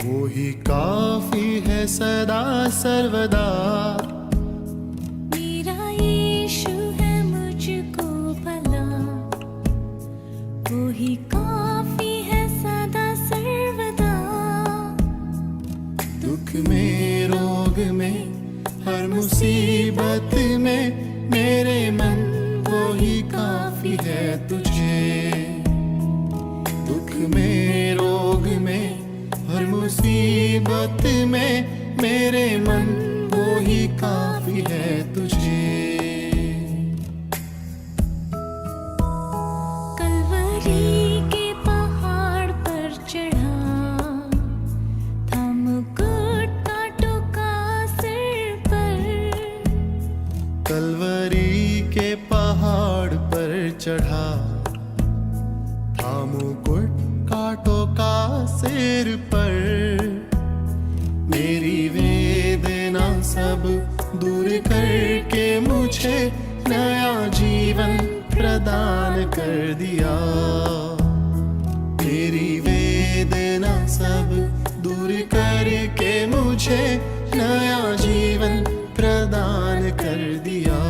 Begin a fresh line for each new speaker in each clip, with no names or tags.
वो ही काफी है सदा सर्वदा।
मेरा यीशु है मुझको भला, वो ही काफी है सदा सर्वदा।
दुख में रोग में हर मुसीबत में मेरे मन वो ही काफी है तुझे। दुख में रोग में हर मुसीबत में मेरे मन वो ही काफी है तुझे।
कलवरी के पहाड़ पर चढ़ा था मुकुट कांटों का सिर पर।
कलवरी के पहाड़ पर चढ़ा था मुकुट कांटों का सिर पर। मेरी वेदना सब दूर करके मुझे नया जीवन प्रदान कर दिया। मेरी वेदना सब दूर करके मुझे नया जीवन प्रदान कर दिया।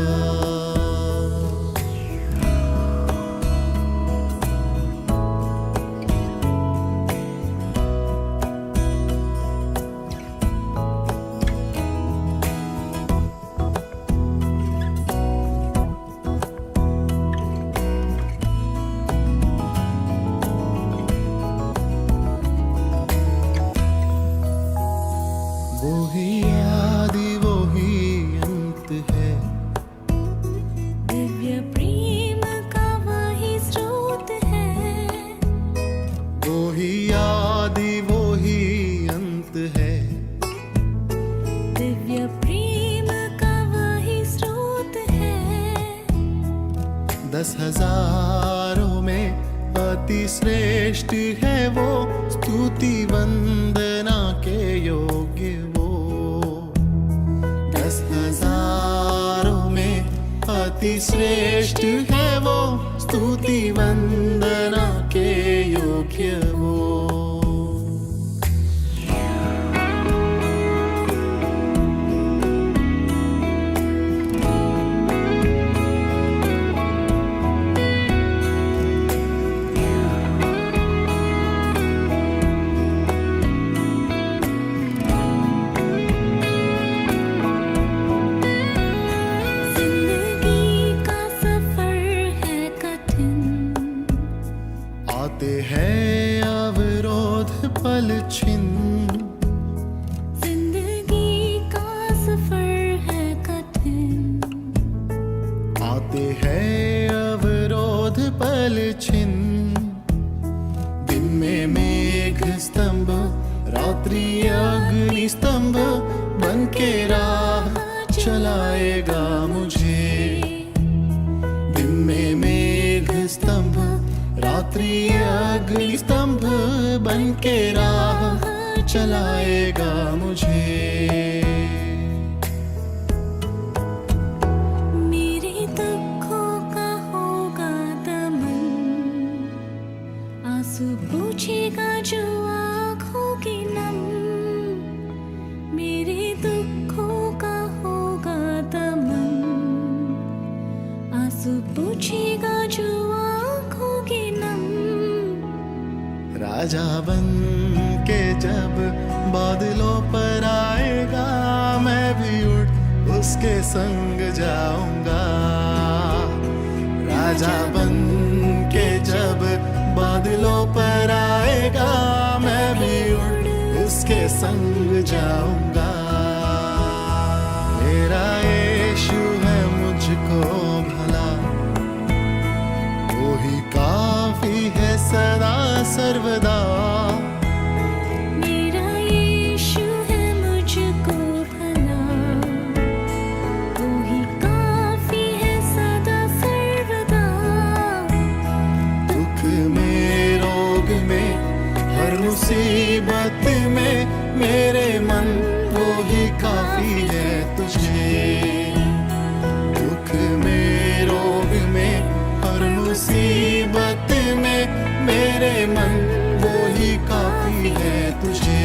वो ही आदि वो ही अंत है,
दिव्य प्रेम का वही स्रोत है।
वो ही आदि वो ही अंत है।
दिव्य प्रेम का वही स्रोत है।
10,000 में अति श्रेष्ठ है वो, स्तुति वंदना के योग्य वो। 10,000 में अति श्रेष्ठ है वो, स्तुति वंदना के योग्य वो। आते हैं अवरोध पल छिन्न।
जिंदगी का सफर है कठिन।
आते हैं अवरोध पल छिन्न। दिन में मेघ स्तंभ, रात्रि अग्नि स्तंभ बन के राह चलाएगा मुझे। दिन में मेघ स्तंभ, रात्रि अग्नि स्तंभ बन के राह चलाएगा मुझे।
मेरे दुखों का होगा दमन, आंसू पूछेगा जो आँखों की नम। मेरे दुखों का होगा दमन, आंसू पूछेगा जो आँखों की नम।
राजा बन के जब बादलों पर आएगा, मैं भी उड़ उसके संग जाऊंगा। राजा बन के जब बादलों पर आएगा, मैं भी उड़ उसके संग जाऊंगा। मेरा यीशु है मुझको भला, वो ही काफी है सदा सर्वदा।
मेरा यीशु है मुझको भला, वो ही काफी है सदा सर्वदा।
दुख में रोग में हर मुसीबत में मेरे मन वो ही काफी है तुझे। दुख में रोग में हर मुसीबत में मेरे मन वो ही काफी है तुझे।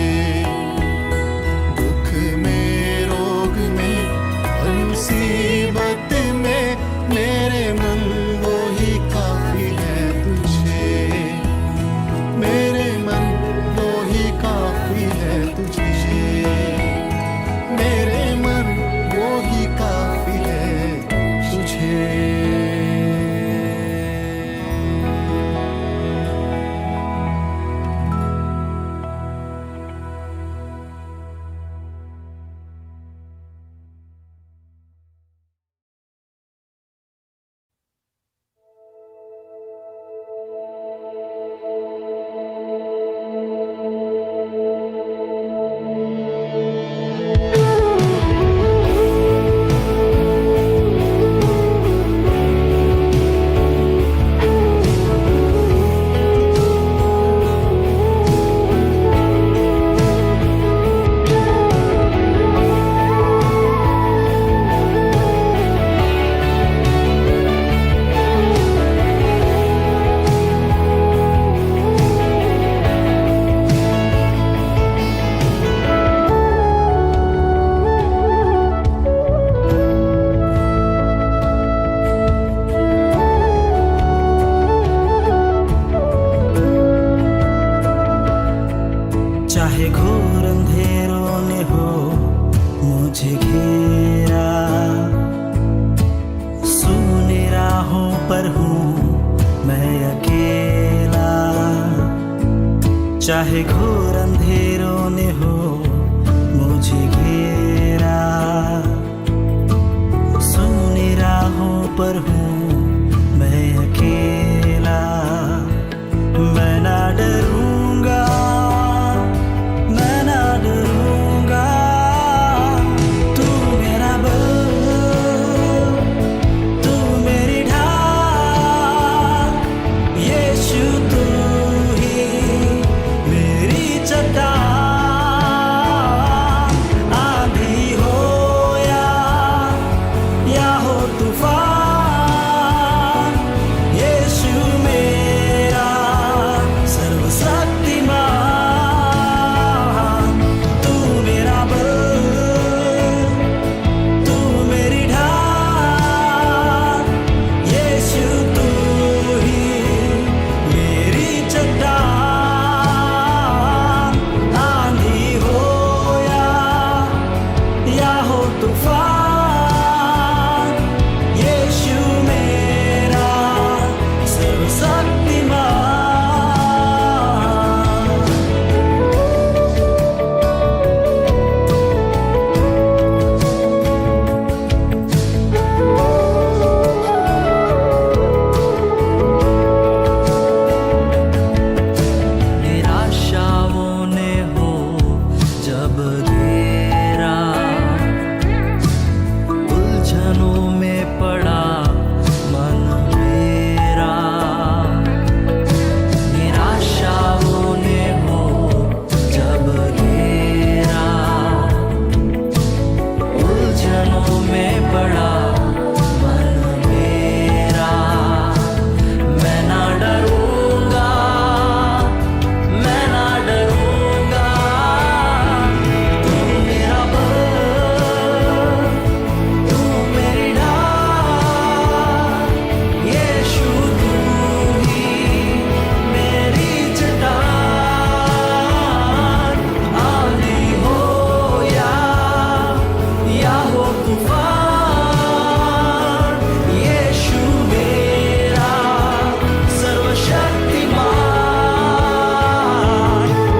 चाहे घोर अंधेरों ने हो मुझे घेरा, सूनी राहों पर हूँ मैं अकेला। चाहे घोर अंधेरों ने हो मुझे घेरा, सूनी राहों पर हूँ मैं अकेला। मैं ना डरूंगा, मैं ना डरूंगा, तू मेरा बल, तू मेरी ढाल, यीशु तू ही मेरी चट्टान। आंधी हो या हो तूफान, यीशु मेरा सर्वशक्तिमान। तू मेरा बल, तू मेरी ढाल, यीशु तू ही मेरी चट्टान। आंधी हो या हो तूफान, यीशु मेरा सर्वशक्तिमान। निराशाओं ने हो जब घेरा, उलझनों में पड़ा मन मेरा। निराशाओं ने हो जब घेरा, उलझनों में पड़ा मन मेरा। मैं ना डरूंगा, मैं ना डरूंगा, तू मेरा बल, तू मेरी ढाल, यीशु तू ही मेरी चट्टान। आंधी हो या हो तूफान, यीशु मेरा सर्वशक्तिमान।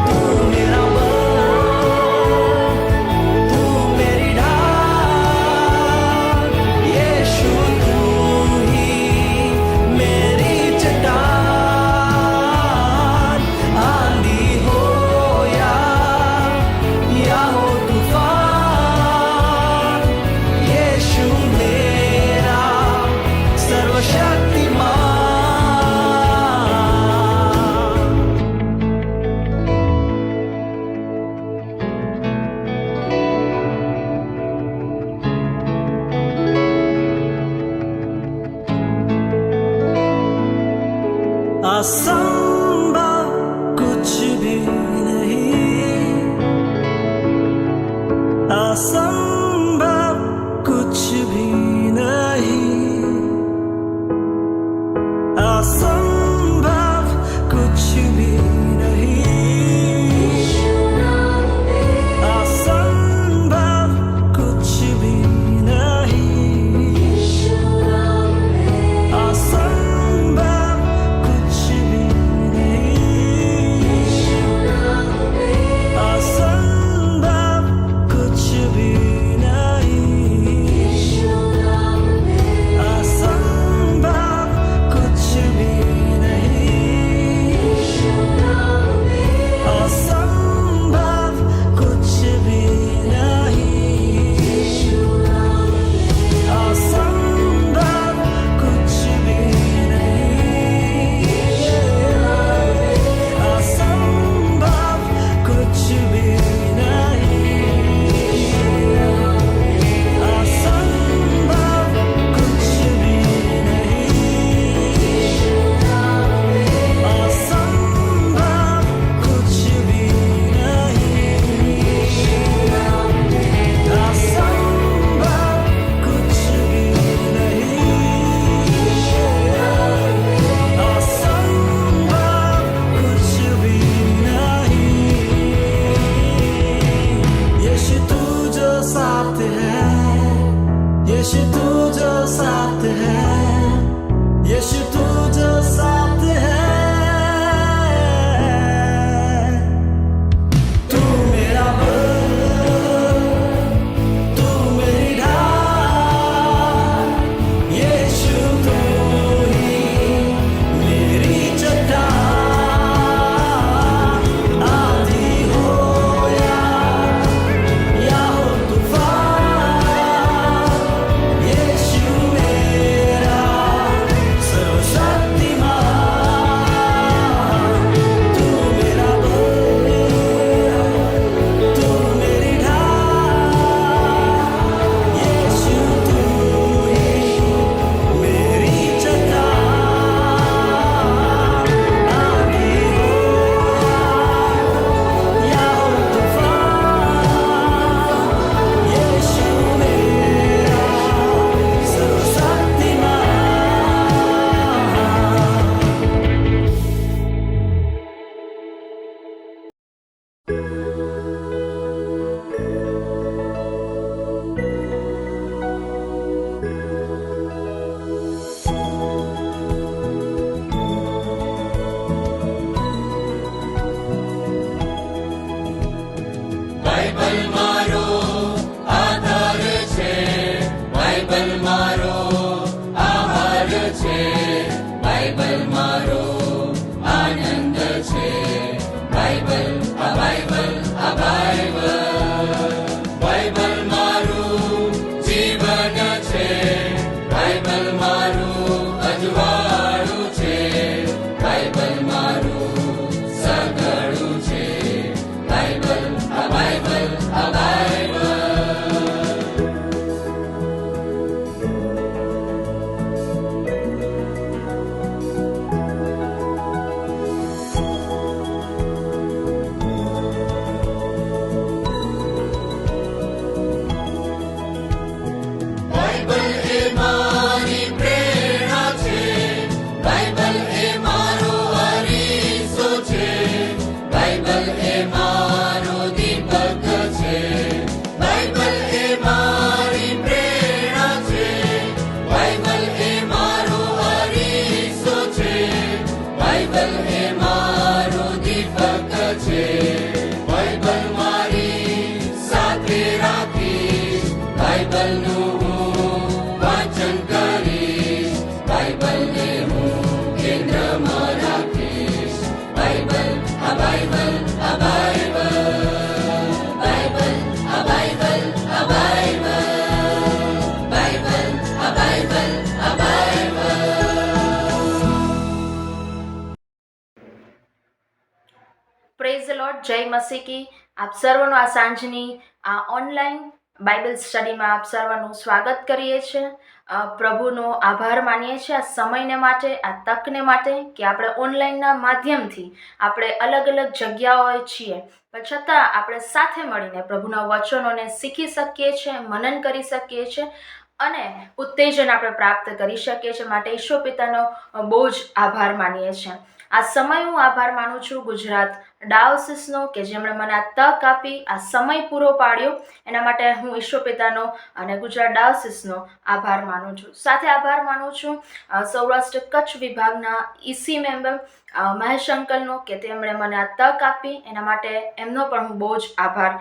तू मेरा बल, तू मेरी ढाल, यीशु तू ही मेरी चट्टान। आंधी हो या हो तूफान, यीशु मेरा सर्वशक्तिमान। असंभव कुछ भी नहीं, असंभव कुछ भी नहीं, असंभव कुछ भी नहीं, असंभव कुछ भी नहीं, असंभव कुछ भी
બાઇબલ મારું જીવન છે, બાઇબલ મારું અજવાળું છે, બાઇબલ મારું સગડું છે, બાઇબલ આ બાઇબલ આ બાઇબલ. બાઇબલ એ મારી પ્રેરણા છે, બાઇબલ એ મારો અરીસો છે, બાઇબલ એ મારો દીપક છે, બાઇબલ એ મારી પ્રેરણા છે, બાઇબલ એ મારો અરીસો છે, બાઇબલ એ મારો દીપક છે, બાઇબલ મારી સાથે રાખીશ, બાઇબલનું વાચન કરીશ, બાઇબલને હું કેન્દ્રમાં રાખીશ, બાઇબલ આ બાઇબલ આ બાઇબલ, બાઇબલ આ બાઇબલ આ બાઇબલ, બાઇબલ આ બાઇબલ આ બાઇબલ.
Praise the lord. જય મસીહ કી. આપ સર્વનું આ સાંજની આ ઓનલાઈન બાઇબલ સ્ટડીમાં આપ સર્વનું સ્વાગત કરીએ છીએ. પ્રભુનો આભાર માનીએ છીએ આ સમયને માટે, આ તકને માટે કે આપણે ઓનલાઈનના માધ્યમથી આપણે અલગ અલગ જગ્યાઓએ છીએ પણ છતાં આપણે સાથે મળીને પ્રભુના વચનોને શીખી શકીએ છીએ, મનન કરી શકીએ છીએ અને ઉત્તેજન આપણે પ્રાપ્ત કરી શકીએ છીએ. માટે ઈશ્વર પિતાનો બહુ જ આભાર માનીએ છીએ. આ સમય હું આભાર માનું છું ગુજરાત ડાયોસિસનો કે જેમણે મને આ તક આપી, આ સમય પૂરો પાડ્યો, એના માટે હું ઈશ્વર પિતાનો અને ગુજરાત ડાયોસિસનો આભાર માનું છું. સાથે આભાર માનું છું સૌરાષ્ટ્ર કચ્છ વિભાગના ઈસી મેમ્બર મહેશ અંકલનો કે તેમણે મને આ તક આપી, એના માટે એમનો પણ હું બહુ જ આભાર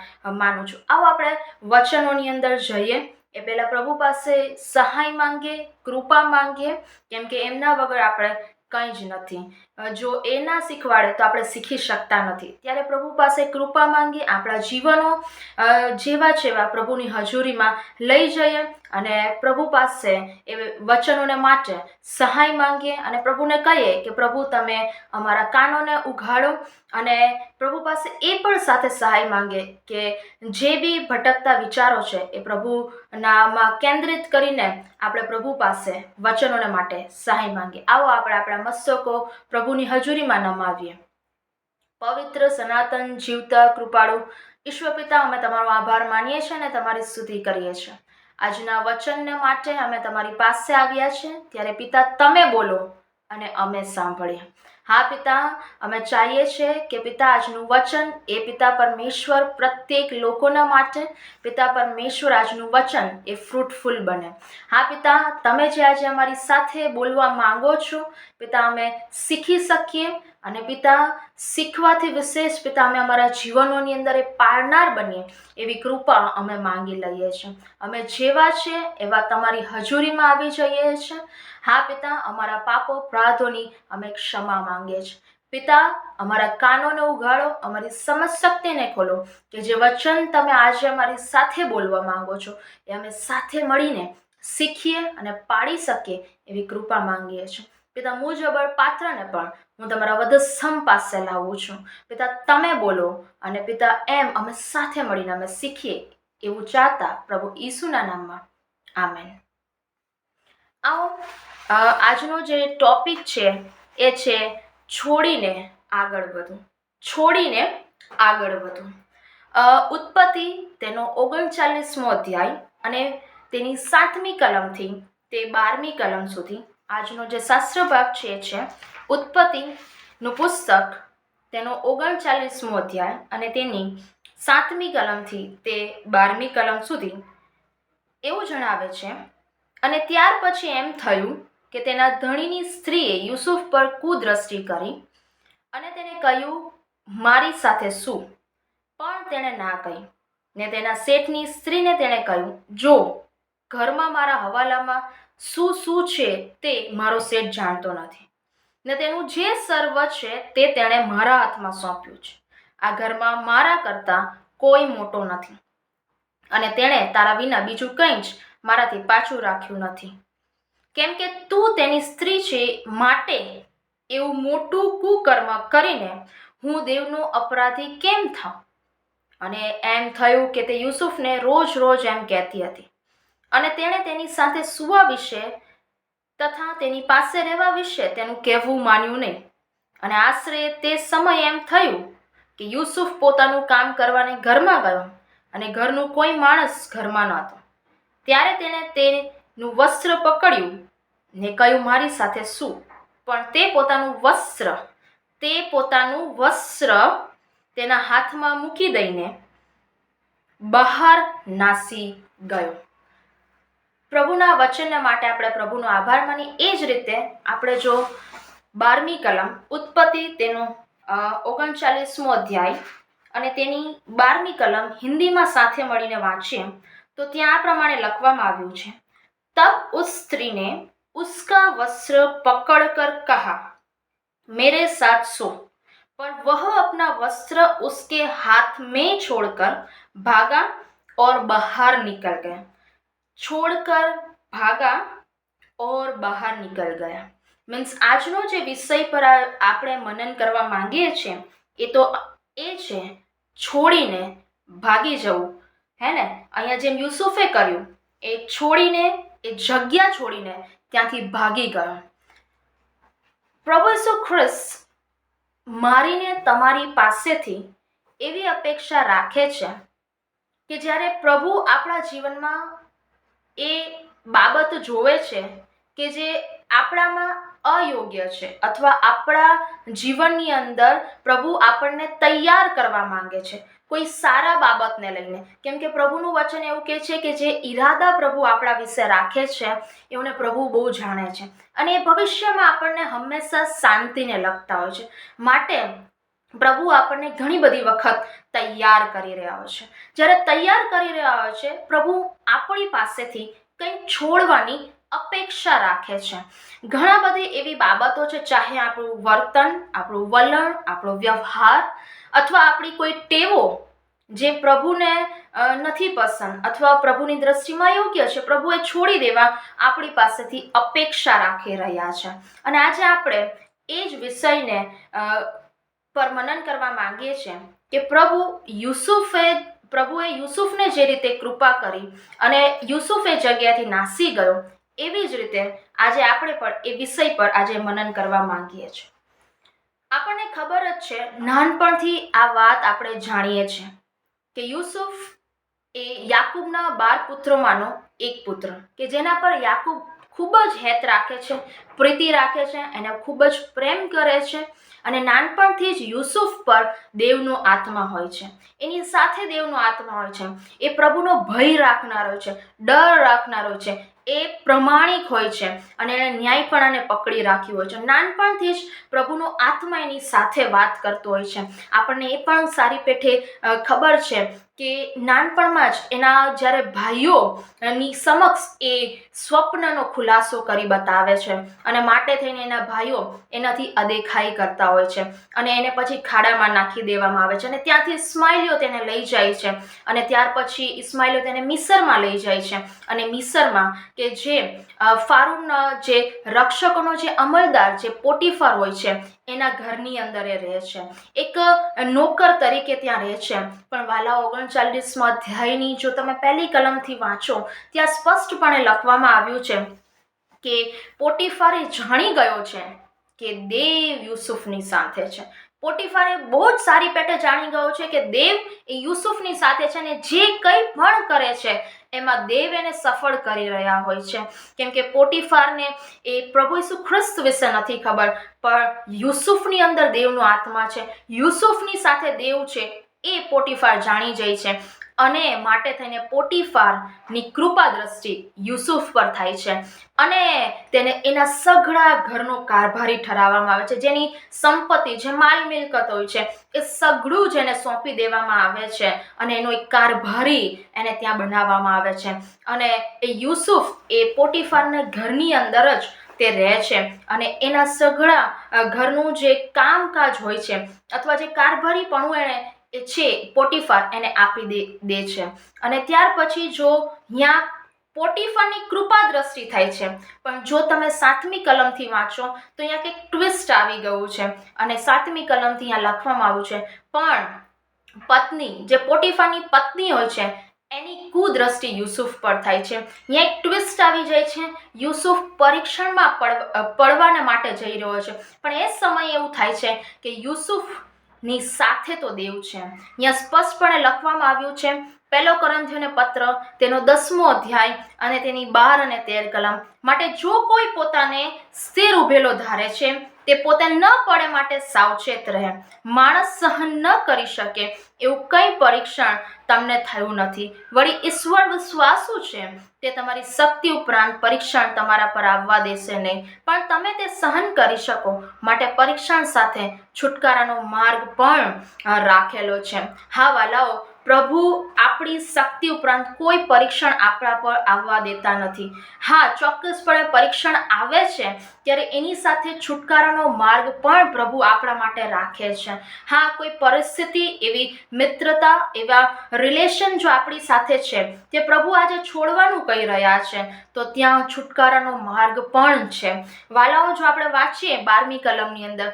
માનું છું. આવો આપણે વચનોની અંદર જઈએ એ પહેલાં પ્રભુ પાસે સહાય માંગીએ, કૃપા માંગીએ, કેમ કે એમના વગર આપણે કંઈ જ નથી. જો એ ના શીખવાડે તો આપણે શીખી શકતા નથી. ત્યારે પ્રભુ પાસે કૃપા માંગીએ, આપણા જીવનો જેવા જેવા પ્રભુની હજુરીમાં લઈ જઈએ અને પ્રભુ પાસે એ વચનોને માટે સહાય માંગીએ અને પ્રભુને કહીએ કે પ્રભુ તમે અમારા કાનોને ઉઘાડો અને પ્રભુ પાસે એ પણ સાથે સહાય માંગીએ કે જે બી ભટકતા વિચારો છે એ પ્રભુનામાં કેન્દ્રિત કરીને આપણે પ્રભુ પાસે વચનોને માટે સહાય માંગીએ. આવો આપણે આપણા મસ્તકો પ્રભુની હજુરીમાં નમાવીએ. પવિત્ર સનાતન જીવતા કૃપાળુ ઈશ્વર પિતા, અમે તમારો આભાર માનીએ છીએ અને તમારી સ્તુતિ કરીએ છીએ. આજના વચનને માટે અમે તમારી પાસે આવ્યા છીએ, ત્યારે પિતા તમે બોલો અને અમે સાંભળીએ. હા પિતા, અમે ચાહીએ છીએ કે પિતા આજનું વચન એ પિતા પરમેશ્વર પ્રત્યેક લોકોના માટે પિતા પરમેશ્વર આજનું વચન એ ફ્રૂટફુલ બને. હા પિતા, તમે જે આજે અમારી સાથે બોલવા માંગો છો પિતા, અમે શીખી શકીએ અને પિતા શીખવાથી વિશેષ પિતા અમે અમારા જીવનોની અંદર એ પાડનાર બનીએ એવી કૃપા અમે માંગી લઈએ છીએ. અમે જેવા છે એવા તમારી હજુરીમાં આવી જઈએ છીએ. હા પિતા, અમારા પાપો અપરાધોની અમે ક્ષમા માંગીએ છીએ. પિતા, અમારા કાનોને ઉઘાડો, અમારી સમજ શક્તિને ખોલો કે જે વચન તમે આજે અમારી સાથે બોલવા માંગો છો એ અમે સાથે મળીને શીખીએ અને પાડી શકીએ એવી કૃપા માંગીએ છીએ. પિતા, મુજબળ પાત્રને પણ હું તમારા વધસ્તંભ પાસે લાવું છું. પિતા, તમે બોલો અને પિતા એમ અમે સાથે મળીને અમે શીખીએ એવું ચાહતા પ્રભુ ઈસુના નામમાં આમેન. આવો આજનો જે ટોપિક છે એ છે છોડીને આગળ વધવું. છોડીને આગળ વધવું. ઉત્પત્તિ તેનો 39મો અધ્યાય અને તેની 7મી કલમથી તે 12મી કલમ સુધી આજનો જે શાસ્ત્ર ભાગ છે ઉત્પત્તિનું પુસ્તક તેનો 39મો અધ્યાય અને તેની 7મી કલમથી તે 12મી કલમ સુધી એવું જણાવે છે. અને ત્યાર પછી એમ થયું કે તેના ધણીની સ્ત્રીએ યુસુફ પર કુદ્રષ્ટિ કરી અને તેને કહ્યું, મારી સાથે શું? પણ તેણે ના કહી. ને તેના શેઠની સ્ત્રીને તેણે કહ્યું, જો ઘરમાં મારા હવાલામાં શું શું છે તે મારો શેઠ જાણતો નથી, ને તેનું જે સર્વ છે તે તેણે મારા હાથમાં સોંપ્યું છે. આ ઘરમાં મારા કરતાં કોઈ મોટો નથી અને તેણે તારા વિના બીજું કંઈ જ મારાથી પાછું રાખ્યું નથી. કેમ કે તું તેની સ્ત્રી છે, માટે એવું મોટું કુકર્મ કરીને હું દેવનો અપરાધી કેમ થાઉં? અને એમ થયું કે તે યુસુફને રોજ રોજ એમ કહેતી હતી અને તેણે તેની સાથે સૂવા વિશે તથા તેની પાસે રહેવા વિશે તેનું કહેવું માન્યું નહીં. અને આશરે તે સમય એમ થયું કે યુસુફ પોતાનું કામ કરવાને ઘરમાં ગયો અને ઘરનું કોઈ માણસ ઘરમાં નહોતો. ત્યારે તેણે તેનું વસ્ત્ર પકડ્યું ને કહ્યું, મારી સાથે સૂ. પણ તે પોતાનું વસ્ત્ર તેના હાથમાં મૂકી દઈને બહાર નાસી ગયો. પ્રભુના વચનના માટે આપણે પ્રભુનો આભાર માની. એ જ રીતે આપણે જો 12મી કલમ ઉત્પત્તિ તેનો 39મો અધ્યાય અને તેની 12મી કલમ હિન્દીમાં સાથે મળીને વાંચીએ તો ત્યાં આ પ્રમાણે લખવામાં આવ્યું છે, તબ ઉસ स्त्री ने उसका वस्त्र पकड़ कर कहा, मेरे साथ सो. पर वह अपना वस्त्र उसके हाथ में छोड़कर भागा और बाहर निकल गया. छोड़कर भागा और बाहर निकल गया मीन्स આજનો જે વિષય પર આપણે મનન કરવા માંગીએ છીએ એ તો એ છે છોડીને ભાગી જવું, હે ને. અહીંયા જેમ યુસુફે કર્યું, એ છોડીને, એ જગ્યા છોડીને ત્યાંથી ભાગી ગયો. પ્રભુ ઈસુ ખ્રિસ્ત મારીને તમારી પાસેથી એવી અપેક્ષા રાખે છે કે જ્યારે પ્રભુ આપણા જીવનમાં એ બાબત જોવે છે કે જે આપણામાં અયોગ્ય છે અથવા આપણા જીવનની અંદર પ્રભુ આપણને તૈયાર કરવા માંગે છે કોઈ સારા બાબતને લઈને. કેમ કે પ્રભુનું વચન એવું કહે છે કે જે ઈરાદા પ્રભુ આપણા વિશે રાખે છે એમને પ્રભુ બહુ જાણે છે અને એ ભવિષ્યમાં આપણને હંમેશા શાંતિને લગતા હોય છે. માટે પ્રભુ આપણને ઘણી બધી વખત તૈયાર કરી રહ્યા હોય છે. જ્યારે તૈયાર કરી રહ્યા હોય છે, પ્રભુ આપણી પાસેથી કંઈ છોડવાની અપેક્ષા રાખે છે. ઘણા બધી એવી બાબતો છે, ચાહે આપણું વર્તન, આપણું વલણ, આપણો વ્યવહાર અથવા આપણી કોઈ ટેવો જે પ્રભુને નથી પસંદ અથવા પ્રભુની દ્રષ્ટિમાં યોગ્ય છે, પ્રભુએ છોડી દેવા આપણી પાસેથી અપેક્ષા રાખી રહ્યા છે. અને આજે આપણે એ જ વિષયને પર મનન કરવા માંગીએ છીએ કે પ્રભુએ યુસુફને જે રીતે કૃપા કરી અને યુસુફ એ જગ્યાથી નાસી ગયો, એવી જ રીતે આજે આપણે પણ એ વિષય પર આજે મનન કરવા માંગીએ છીએ. આપણને ખબર જ છે, નાનપણથી આ વાત આપણે જાણીએ છીએ કે યુસુફ એ યાકૂબના 12 પુત્રોમાંનો એક પુત્ર કે જેના પર યાકૂબ ખૂબ જ હેત રાખે છે, પ્રીતિ રાખે છે, એને ખૂબ જ પ્રેમ કરે છે અને નાનપણથી જ યુસુફ પર દેવનો આત્મા હોય છે, એની સાથે દેવનો આત્મા હોય છે. એ પ્રભુનો ભય રાખનારો છે, ડર રાખનારો છે, એ પ્રમાણિક હોય છે અને એને ન્યાયપણાને પકડી રાખ્યું હોય છે. નાનપણથી જ પ્રભુનો આત્મા એની સાથે વાત કરતો હોય છે. આપણને એ પણ સારી પેઠે ખબર છે કે નાનપણમાં જ એના જ્યારે ભાઈઓની સમક્ષ એ સ્વપ્નનો ખુલાસો કરી બતાવે છે અને માટે થઈને એના ભાઈઓ એનાથી અદેખાઈ કરતા હોય છે અને એને પછી ખાડામાં નાખી દેવામાં આવે છે અને ત્યાંથી ઇસ્માઈલીઓ તેને લઈ જાય છે અને ત્યાર પછી ઇસ્માઈલીઓ તેને મિસરમાં લઈ જાય છે અને મિસરમાં કે જે ફારૂનના જે રક્ષકોનો જે અમલદાર જે પોટીફર હોય છે એના ઘરની અંદર એ રહે છે, એક નોકર તરીકે ત્યાં રહે છે. પણ વાલા 39મા અધ્યાયની જો તમે પહેલી કલમથી વાંચો, ત્યાં સ્પષ્ટપણે લખવામાં આવ્યું છે કે પોટીફારે જાણી ગયો છે કે દેવ યુસુફની સાથે છે. પોટીફારે બહુ જ સારી પેટે જાણી ગયો છે કે દેવ એ યુસુફની સાથે છે અને જે કંઈ પણ કરે છે એમાં દેવ એને સફળ કરી રહ્યા હોય છે. કેમ કે પોટીફારને એ પ્રભુ ઈસુ ખ્રિસ્ત વિશે નથી ખબર, પણ યુસુફની અંદર દેવનો આત્મા છે, યુસુફની સાથે દેવ છે એ પોટીફાર જાણી જાય છે અને માટે થઈને પોટીફારની કૃપા દ્રષ્ટિ યુસુફ પર થાય છે અને તેને એના સઘળા ઘરનો કારભારી ઠરાવવામાં આવે છે. જેની સંપત્તિ, જે માલ મિલકત હોય છે, એ સઘળું જેને સોંપી દેવામાં આવે છે અને એનો એક કારભારી એને ત્યાં બનાવવામાં આવે છે અને એ યુસુફ એ પોટીફારના ઘરની અંદર જ તે રહે છે અને એના સઘળા ઘરનું જે કામકાજ હોય છે અથવા જે કારભારીપણું એ છે પોટીફાર એને આપી દે છે. અને ત્યાર પછી જો ત્યાં પોટીફારની કૃપા દ્રષ્ટિ થાય છે, પણ જો તમે 7મી કલમથી વાંચો તો અહીંયા કંઈક ટ્વિસ્ટ આવી ગયું છે અને 7મી કલમથી અહીંયા લખવામાં આવ્યું છે, પણ પત્ની જે પોટીફારની પત્ની હોય છે એની કુદ્રષ્ટિ યુસુફ પર થાય છે. અહીંયા એક ટ્વિસ્ટ આવી જાય છે. યુસુફ પરીક્ષણમાં પડવાને માટે જઈ રહ્યો છે, પણ એ સમયે એવું થાય છે કે યુસુફની સાથે તો દેવ છે. અહીંયા સ્પષ્ટપણે લખવામાં આવ્યું છે, 1 કોરિન્થીયોને પત્ર તેનો 10મો અધ્યાય અને તેની 12 અને 13 કલમ, માટે જો કોઈ પોતાને સ્થિર ઉભેલો ધારે છે તે પોતે ન પડે માટે સાવચેત રહે. માણસ સહન ન કરી શકે એવું કંઈ પરીક્ષણ તમને થયું નથી. વળી ઈશ્વર વિશ્વાસુ છે, તે તમારી શક્તિ ઉપરાંત પરીક્ષણ તમારા પર આવવા દેશે નહીં, પણ તમે તે સહન કરી શકો માટે પરીક્ષણ સાથે છુટકારાનો માર્ગ પણ રાખેલો છે. હા વાલાઓ, પ્રભુ આપણી શક્તિ ઉપરાંત કોઈ પરીક્ષણ આપણા પર આવવા દેતા નથી. હા, ચોક્કસપણે પરીક્ષણ આવે છે ત્યારે એની સાથે છુટકારાનો માર્ગ પણ પ્રભુ આપણા માટે રાખે છે. હા, કોઈ પરિસ્થિતિ, એવી મિત્રતા, એવા રિલેશન જો આપણી સાથે છે તે પ્રભુ આજે છોડવાનું કહી રહ્યા છે તો ત્યાં છુટકારાનો માર્ગ પણ છે. વાલાઓ, જો આપણે વાંચીએ 12મી કલમની અંદર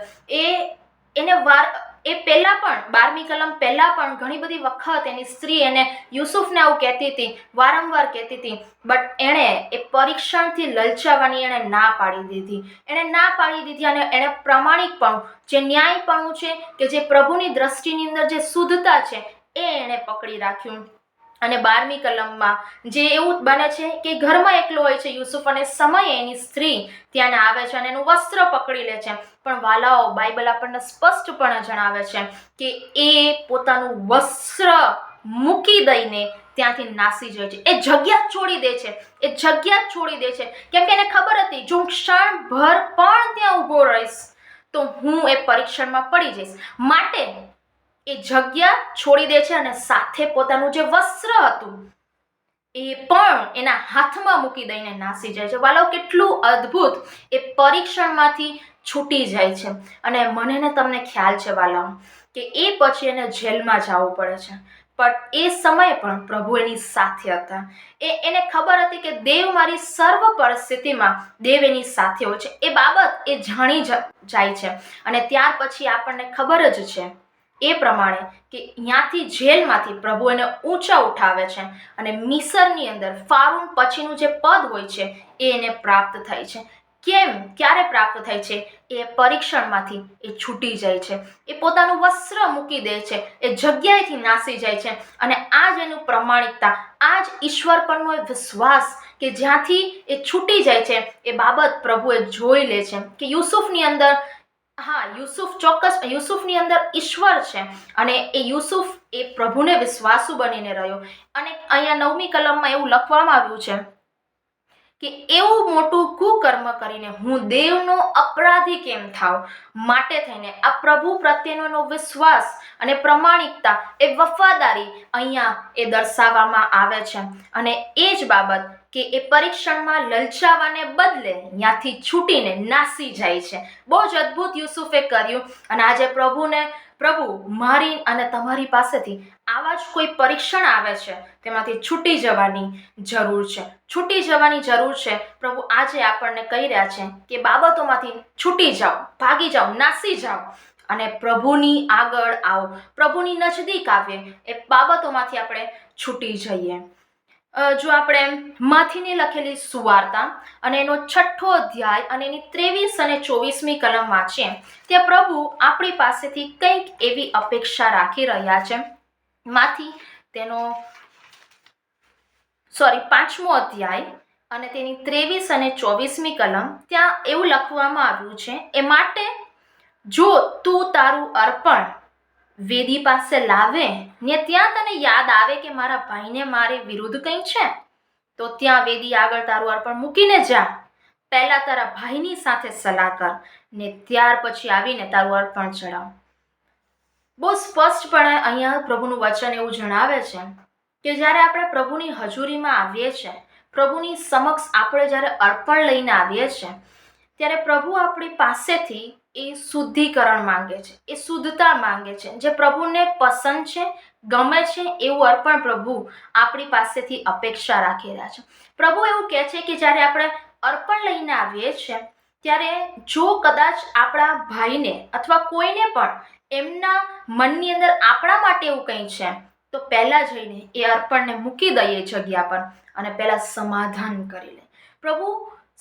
એ પહેલાં પણ 12મી કલમ પહેલાં પણ ઘણી બધી વખત એની સ્ત્રી એને યુસુફને આવું કહેતી હતી, વારંવાર કહેતી હતી, બટ એણે એ પરીક્ષણથી લલચાવવાની એણે ના પાડી દીધી અને એણે પ્રામાણિકપણું, જે ન્યાયપણું છે કે જે પ્રભુની દ્રષ્ટિની અંદર જે શુદ્ધતા છે એ એણે પકડી રાખ્યું. અને 12મી કલમમાં જે એવું બને છે કે ઘરમાં એકલો હોય છે યુસુફ અને સમયે એની સ્ત્રી ત્યાં આવે છે અને એનું વસ્ત્ર પકડી લે છે, પણ વાલાઓ, બાઇબલ આપણને સ્પષ્ટપણે જણાવે છે કે એ પોતાનું વસ્ત્ર મૂકી દઈને ત્યાંથી નાસી જાય છે. એ જગ્યા છોડી દે છે કેમ કે એને ખબર હતી જો હું ક્ષણભર પણ ત્યાં ઊભો રહીશ તો હું એ પરીક્ષણમાં પડી જઈશ. માટે એ જગ્યા છોડી દે છે અને સાથે પોતાનું જે વસ્ત્ર હતું એ પણ એના હાથમાં મૂકી દઈને નાસી જાય છે. વાલો, કેટલું અદ્ભુત! એ પરીક્ષણમાંથી છૂટી જાય છે. અને મને ને તમને ખ્યાલ છે વાલાઓ કે એ પછી એને જેલમાં જવું પડે છે, પણ એ સમયે પણ પ્રભુ એની સાથે હતા. એને ખબર હતી કે દેવ મારી સર્વ પરિસ્થિતિમાં દેવ એની સાથે હોય છે. એ બાબત એ જાણી જાય છે અને ત્યાર પછી આપણને ખબર જ છે એ પ્રમાણે કે ત્યાંથી જેલમાંથી પ્રભુ એને ઊંચા ઉઠાવે છે અને મિસરની અંદર ફારૂન પછીનું જે પદ હોય છે એ એને પ્રાપ્ત થાય છે. ક્યારે પ્રાપ્ત થાય છે? એ પરીક્ષણમાંથી એ છૂટી જાય છે, એ પોતાનું વસ્ત્ર મૂકી દે છે, એ જગ્યાએથી નાસી જાય છે. અને આ જ એનું પ્રામાણિકતા, આ જ ઈશ્વર પરનો વિશ્વાસ કે જ્યાંથી એ છૂટી જાય છે એ બાબત પ્રભુએ જોઈ લે છે કે યુસુફની અંદર, હા, યુસુફની અંદર ઈશ્વર છે અને એ યુસુફ એ પ્રભુને વિશ્વાસુ બનીને રહ્યો. અને અહીંયા 9મી કલમમાં એવું લખવામાં આવ્યું છે કે એવું મોટું કુકર્મ કરીને હું દેવનો અપરાધી કેમ થાવ? માટે થઈને આ પ્રભુ પ્રત્યેનો વિશ્વાસ અને પ્રામાણિકતા, એ વફાદારી અહીંયા એ દર્શાવવામાં આવે છે. અને એ જ બાબત કે એ પરીક્ષણમાં લલચાવાને બદલે ત્યાંથી છૂટીને નાસી જાય છે. બહુ જ અદ્ભુત યુસુફે કર્યું. અને આજે પ્રભુ મારી અને તમારી પાસેથી આવા જ કોઈ પરીક્ષણ આવે છે તેમાંથી છૂટી જવાની જરૂર છે. પ્રભુ આજે આપણને કહી રહ્યા છે કે બાબતોમાંથી છૂટી જાઓ, ભાગી જાઓ, નાસી જાઓ અને પ્રભુની આગળ આવો, પ્રભુની નજદીક આવીએ, એ બાબતોમાંથી આપણે છૂટી જઈએ. જો આપણે માથીની લખેલી સુવાર્તા અને એનો 6ઠ્ઠો અધ્યાય અને એની 23 અને 24મી કલમ વાંચીએ ત્યાં પ્રભુ આપણી પાસેથી કંઈક એવી અપેક્ષા રાખી રહ્યા છે. માથી તેનો 5મો અધ્યાય અને તેની 23 અને 24મી કલમ, ત્યાં એવું લખવામાં આવ્યું છે, એ માટે જો તું તારું અર્પણ વેદી પાસે લાવે ને ત્યાં તને યાદ આવે કે મારા ભાઈને મારે વિરુદ્ધ કંઈ છે તો ત્યાં વેદી આગળ તારું અર્પણ મૂકીને જા. પહેલા તારા ભાઈની સાથે સલાહ કર ને ત્યાર પછી આવીને તારું અર્પણ ચડાવ. બહુ સ્પષ્ટપણે અહીંયા પ્રભુનું વચન એવું જણાવે છે કે જ્યારે આપણે પ્રભુની હજુરીમાં આવીએ છીએ, પ્રભુની સમક્ષ આપણે જ્યારે અર્પણ લઈને આવીએ છીએ ત્યારે પ્રભુ આપણી પાસેથી એ શુદ્ધિકરણ માંગે છે, એ શુદ્ધતા માંગે છે. જે પ્રભુને પસંદ છે, ગમે છે એવું અર્પણ પ્રભુ આપણી પાસેથી અપેક્ષા રાખી રહ્યા છે. પ્રભુ એવું કહે છે કે જ્યારે આપણે અર્પણ લઈને આવીએ છીએ ત્યારે જો કદાચ આપણા ભાઈને અથવા કોઈને પણ એમના મનની અંદર આપણા માટે એવું કંઈ છે તો પહેલાં જઈને એ અર્પણને મૂકી દઈએ જગ્યા પર અને પહેલાં સમાધાન કરી લે. પ્રભુ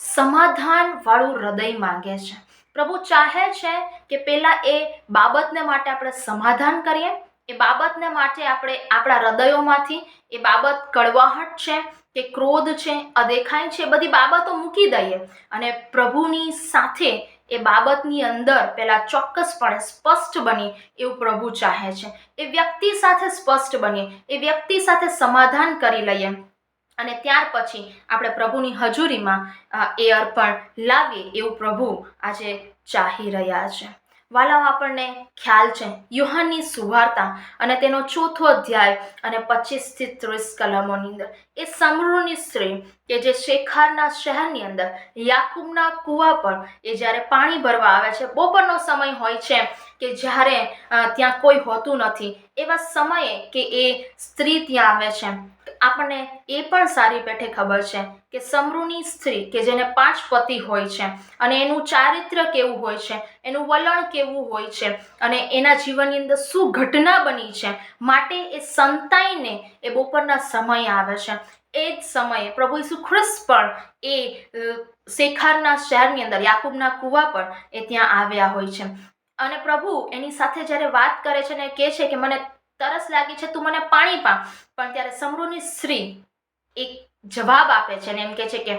સમાધાનવાળું હૃદય માંગે છે. પ્રભુ ચાહે છે કે પહેલાં એ બાબતને માટે આપણે સમાધાન કરીએ, એ બાબતને માટે આપણે આપણા હૃદયોમાંથી એ બાબત કડવાહટ છે કે ક્રોધ છે, અદેખાઈ છે, બધી બાબતો મૂકી દઈએ અને પ્રભુની સાથે એ બાબતની અંદર પહેલાં ચોક્કસપણે સ્પષ્ટ બની એવું પ્રભુ ચાહે છે. એ વ્યક્તિ સાથે સ્પષ્ટ બનીએ, એ વ્યક્તિ સાથે સમાધાન કરી લઈએ અને ત્યાર પછી આપણે પ્રભુની હજુરીમાં એ અર્પણ લાવીએ એવું પ્રભુ આજે ચાહી રહ્યા છે. વાલાઓ, આપણને ખ્યાલ છે યુહાનની સુવાર્તા અને તેનો 4થો અધ્યાય અને 25થી 30 કલમોની અંદર એ સમરૂની સ્ત્રી કે જે શેખારના શહેરની અંદર યાકૂબના કૂવા પર એ જ્યારે પાણી ભરવા આવે છે, બપોરનો સમય હોય છે કે જ્યારે ત્યાં કોઈ હોતું નથી, એવા સમયે કે એ સ્ત્રી ત્યાં આવે છે. આપણને એ પણ સારી પેઠે ખબર છે કે સમરૂની સ્ત્રી કે જેને 5 પતિ હોય છે અને એનું ચારિત્ર્ય કેવું હોય છે, એનું વલણ કેવું હોય છે અને એના જીવનની અંદર શું ઘટના બની છે, માટે એ સંતાઈને એ બપોરના સમયે આવે છે. એ જ સમયે પ્રભુ ઈસુ ખ્રિસ્ત પણ એ શેખારના શહેરની અંદર યાકૂબના કૂવા પર એ ત્યાં આવ્યા હોય છે અને પ્રભુ એની સાથે જ્યારે વાત કરે છે ને કહે છે કે મને તરસ લાગી છે, તું મને પાણી પા. પણ ત્યારે સમરૂની સ્ત્રી એક જવાબ આપે છે ને એમ કહે છે કે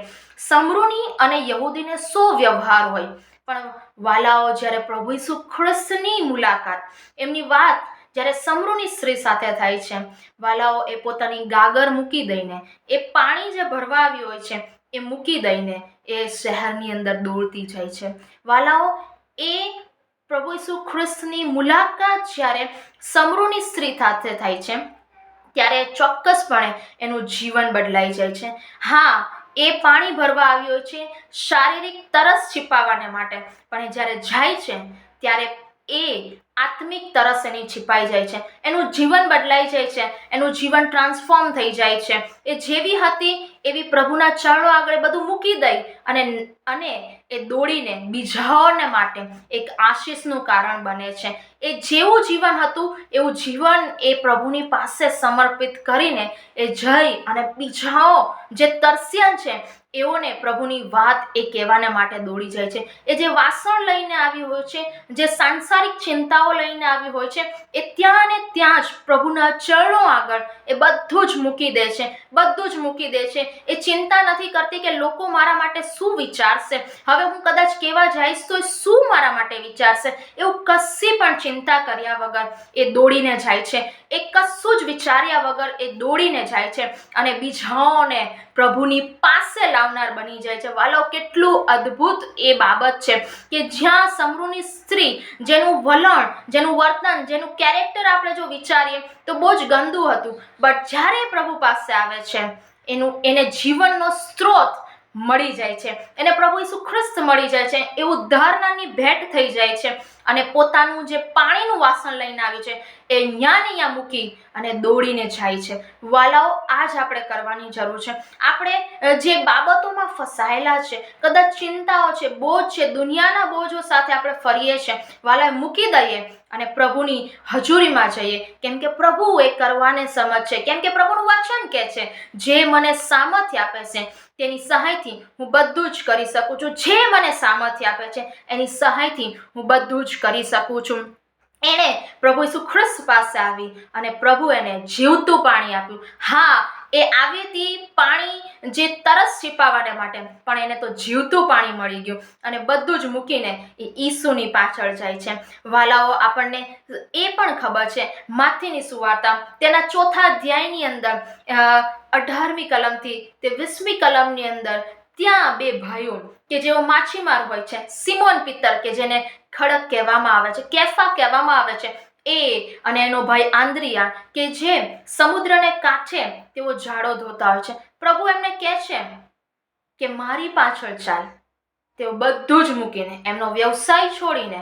સમરૂની અને યહૂદીને શું વ્યવહાર હોય. પણ વાલાઓ, જ્યારે પ્રભુ ઈસુ ખ્રિસ્તની મુલાકાત, એમની વાત જ્યારે સમરૂની સ્ત્રી સાથે થાય છે, વાલાઓ, એ પોતાની ગાગર મૂકી દઈને, એ પાણી જે ભરવા આવી હોય છે એ મૂકી દઈને એ શહેરની અંદર દોડતી જાય છે. વાલાઓ, એ પ્રભુ ઈસુ ખ્રિસ્તની મુલાકાત જ્યારે સમરૂની સ્ત્રી સાથે થાય છે ત્યારે ચોક્કસપણે એનું જીવન બદલાઈ જાય છે. હા, એ પાણી ભરવા આવી હોય છે શારીરિક તરસ छिपाવવાને માટે, પણ જ્યારે જાય છે ત્યારે એ આત્મિક તરસ એની छिपाઈ જાય છે, એનું જીવન બદલાઈ જાય છે, એનું જીવન ટ્રાન્સફોર્મ થઈ જાય છે. એ જેવી હતી એવી પ્રભુના ચરણો આગળ બધું મૂકી દઈ અને એ દોડીને બીજાઓને માટે એક આશીષનું કારણ બને છે. એ જેવું જીવન હતું એવું જીવન એ પ્રભુની પાસે સમર્પિત કરીને એ જઈ અને બીજાઓ જે તરસ્યા છે એઓને પ્રભુની વાત એ કહેવાને માટે દોડી જાય છે. એ જે વાસણ લઈને આવી હોય છે, જે સાંસારિક ચિંતાઓ લઈને આવી હોય છે, એ ત્યાં ને ત્યાં જ પ્રભુના ચરણો આગળ એ બધું જ મૂકી દે છે, બધું જ મૂકી દે છે. એ ચિંતા નથી કરતી કે લોકો મારા માટે શું વિચારશે, હવે હું કદાચ કહેવા જઈશ તો શું મારા માટે વિચારશે. એવું કશી પણ ચિંતા કર્યા વગર એ દોડીને જાય છે, એ કશું જ વિચાર્યા વગર એ દોડીને જાય છે અને બીજાઓને પ્રભુની પાસે લાવનાર બની જાય છે. વાલો, કેટલું અદ્ભુત એ બાબત છે કે જ્યાં સમરૂની સ્ત્રી જેનું વલણ, જેનું વર્તન, જેનું કેરેક્ટર આપણે જો વિચારીએ તો બહુ જ ગંદુ હતું, બટ જ્યારે પ્રભુ પાસે આવે છે એને જીવનનો સ્ત્રોત મળી જાય છે, એને પ્રભુ ઈસુ ખ્રિસ્ત મળી જાય છે, એ ઉદ્ધારનાની ભેટ થઈ જાય છે અને પોતાનું જે પાણીનું વાસણ લઈને આવ્યું છે એ અહીંયા મૂકી અને દોડીને જાય છે. વાલાઓ, આ જ આપણે કરવાની જરૂર છે. આપણે જે બાબતોમાં ફસાયેલા છે, કદાચ ચિંતાઓ છે, બોજ છે, દુનિયાના બોજો સાથે આપણે ફરીએ છીએ, વાલા, મૂકી દઈએ અને પ્રભુની હજુરીમાં જઈએ, કેમ કે પ્રભુ એ કરવાને સમજ છે. કેમ કે પ્રભુનું વચન કહે છે, જે મને સામર્થ્ય આપે છે તેની સહાયથી હું બધું જ કરી શકું છું. જે મને સામર્થ્ય આપે છે એની સહાયથી હું બધું જ કરી શકું છું. એણે પ્રભુ ઈસુ ખ્રિસ્ત પાસે આવી અને પ્રભુ એને જીવતું પાણી આપ્યું. હા, એ આવી હતી પાણી જે તરસ छिपाવવાને માટે, પણ એને તો જીવતું પાણી મળી ગયું અને બધું જ મૂકીને એ ઈસુની પાછળ જાય છે. વાલાઓ, આપણને એ પણ ખબર છે માથીની સુવાર્તા તેના 4થા અધ્યાયની અંદર 18મી કલમથી તે 20મી કલમની અંદર ત્યાં 2 ભાઈઓ કે જેઓ માછીમાર હોય છે, સિમોન પિત્તર કે જેને ખડક કહેવામાં આવે છે, કેફા કહેવામાં આવે છે, એ અને એનો ભાઈ આંદ્રિયા કે જે સમુદ્રને કાંઠે તેઓ ઝાડો ધોતા હોય છે. પ્રભુ એમને કહે છે કે મારી પાછળ ચાલ, તેઓ બધું જ મૂકીને, એમનો વ્યવસાય છોડીને,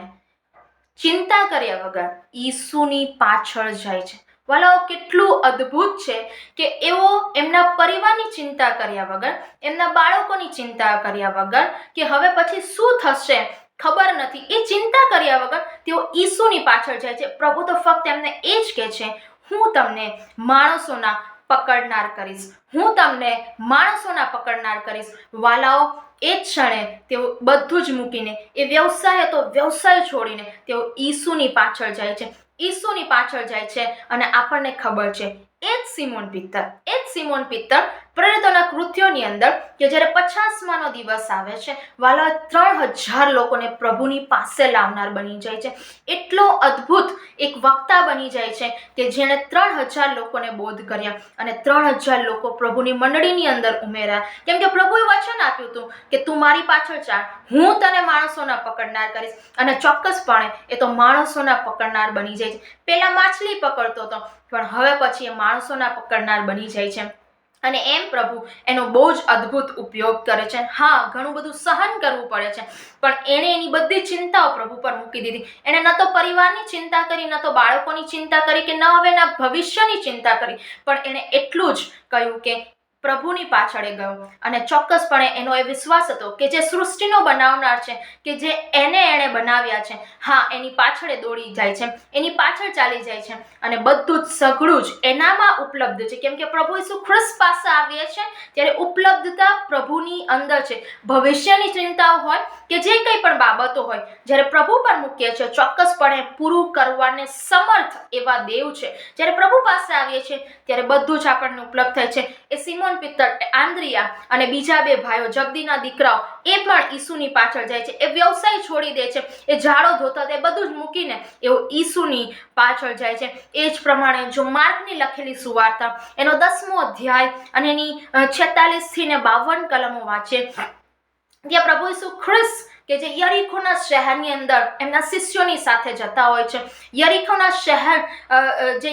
ચિંતા કર્યા વગર ઈસુની પાછળ જાય છે. વાલાઓ, કેટલું અદ્ભુત છે કે એઓ એમના પરિવારની ચિંતા કર્યા વગર, એમના બાળકોની ચિંતા કર્યા વગર, કે હવે પછી શું થશે ખબર નથી, એ ચિંતા કર્યા વગર તેઓ ઈસુની પાછળ જાય છે. પ્રભુ તો ફક્ત એમને એ જ કહે છે, હું તમને માણસોના પકડનાર કરીશ, હું તમને માણસોના પકડનાર કરીશ. વાલાઓ, એ જ ક્ષણે તેઓ બધું જ મૂકીને, એ વ્યવસાય હતો, વ્યવસાય છોડીને તેઓ ઈસુની પાછળ જાય છે, ઈસુની પાછળ જાય છે. અને આપણને ખબર છે, એ જ સિમોન પિત્તર પ્રેરિતોના કૃત્યોની અંદર કે જ્યારે 50માનો દિવસ આવે છે, વાલા 3000 લોકોને પ્રભુની પાસે લાવનાર બની જાય છે. એટલો અદ્ભુત એક વક્તા બની જાય છે કે જેણે 3000 લોકોને બોધ કર્યા અને 3000 લોકો પ્રભુની મંડળીની અંદર ઉમેર્યા. કેમ કે પ્રભુએ વચન આપ્યું હતું કે તું મારી પાછળ ચાલ, હું તને માણસોના પકડનાર કરીશ. અને ચોક્કસપણે એ તો માણસોના પકડનાર બની જાય છે. પહેલા માછલી પકડતો હતો, પણ હવે પછી એ માણસોના પકડનાર બની જાય છે. અને એમ પ્રભુ એનો બહુ જ અદ્ભુત ઉપયોગ કરે છે. હા, ઘણું બધું સહન કરવું પડે છે, પણ એણે એની બધી ચિંતાઓ પ્રભુ પર મૂકી દીધી. એણે ન તો પરિવારની ચિંતા કરી, ન તો બાળકોની ચિંતા કરી, કે ન હવે એના ભવિષ્યની ચિંતા કરી, પણ એણે એટલું જ કહ્યું કે પ્રભુની પાછળ ગયો. અને ચોક્કસપણે એનો એ વિશ્વાસ હતો કે જે સૃષ્ટિનો બનાવનાર છે, કે જે એણે બનાવ્યા છે, હા, એની પાછળ દોડી જાય છે, એની પાછળ ચાલી જાય છે. અને બધું જ સઘળું જ એનામાં ઉપલબ્ધ છે. કેમ કે પ્રભુ ઈસુ ખ્રિસ્ત પાસે આવીએ છે ત્યારે ઉપલબ્ધતા પ્રભુની અંદર છે. ભવિષ્યની ચિંતાઓ હોય કે જે કંઈ પણ બાબતો હોય, જ્યારે પ્રભુ પર મૂકીએ છીએ, ચોક્કસપણે પૂરું કરવાને સમર્થ એવા દેવ છે. જ્યારે પ્રભુ પાસે આવીએ છીએ ત્યારે બધું જ આપણને ઉપલબ્ધ થાય છે. એ સિમોન પિત્તર, આંદ્રિયા અને બીજા 2 ભાઈઓ, જબદીના દીકરાઓ, એ પણ ઈસુની પાછળ જાય છે. એ વ્યવસાય છોડી દે છે, એ ઝાડો ધોતા, એ બધું જ મૂકીને એઓ ઈસુની પાછળ જાય છે. એ જ પ્રમાણે જો માર્કની લખેલી સુવાર્તા એનો 10મો અધ્યાય અને એની 46 થી 52 કલમો વાંચે, ત્યાં પ્રભુ ઈસુ ખ્રિસ્ત કે જે યરીખોના શહેરની અંદર એમના શિષ્યોની સાથે જતા હોય છે. યરીખોના શહેર, જે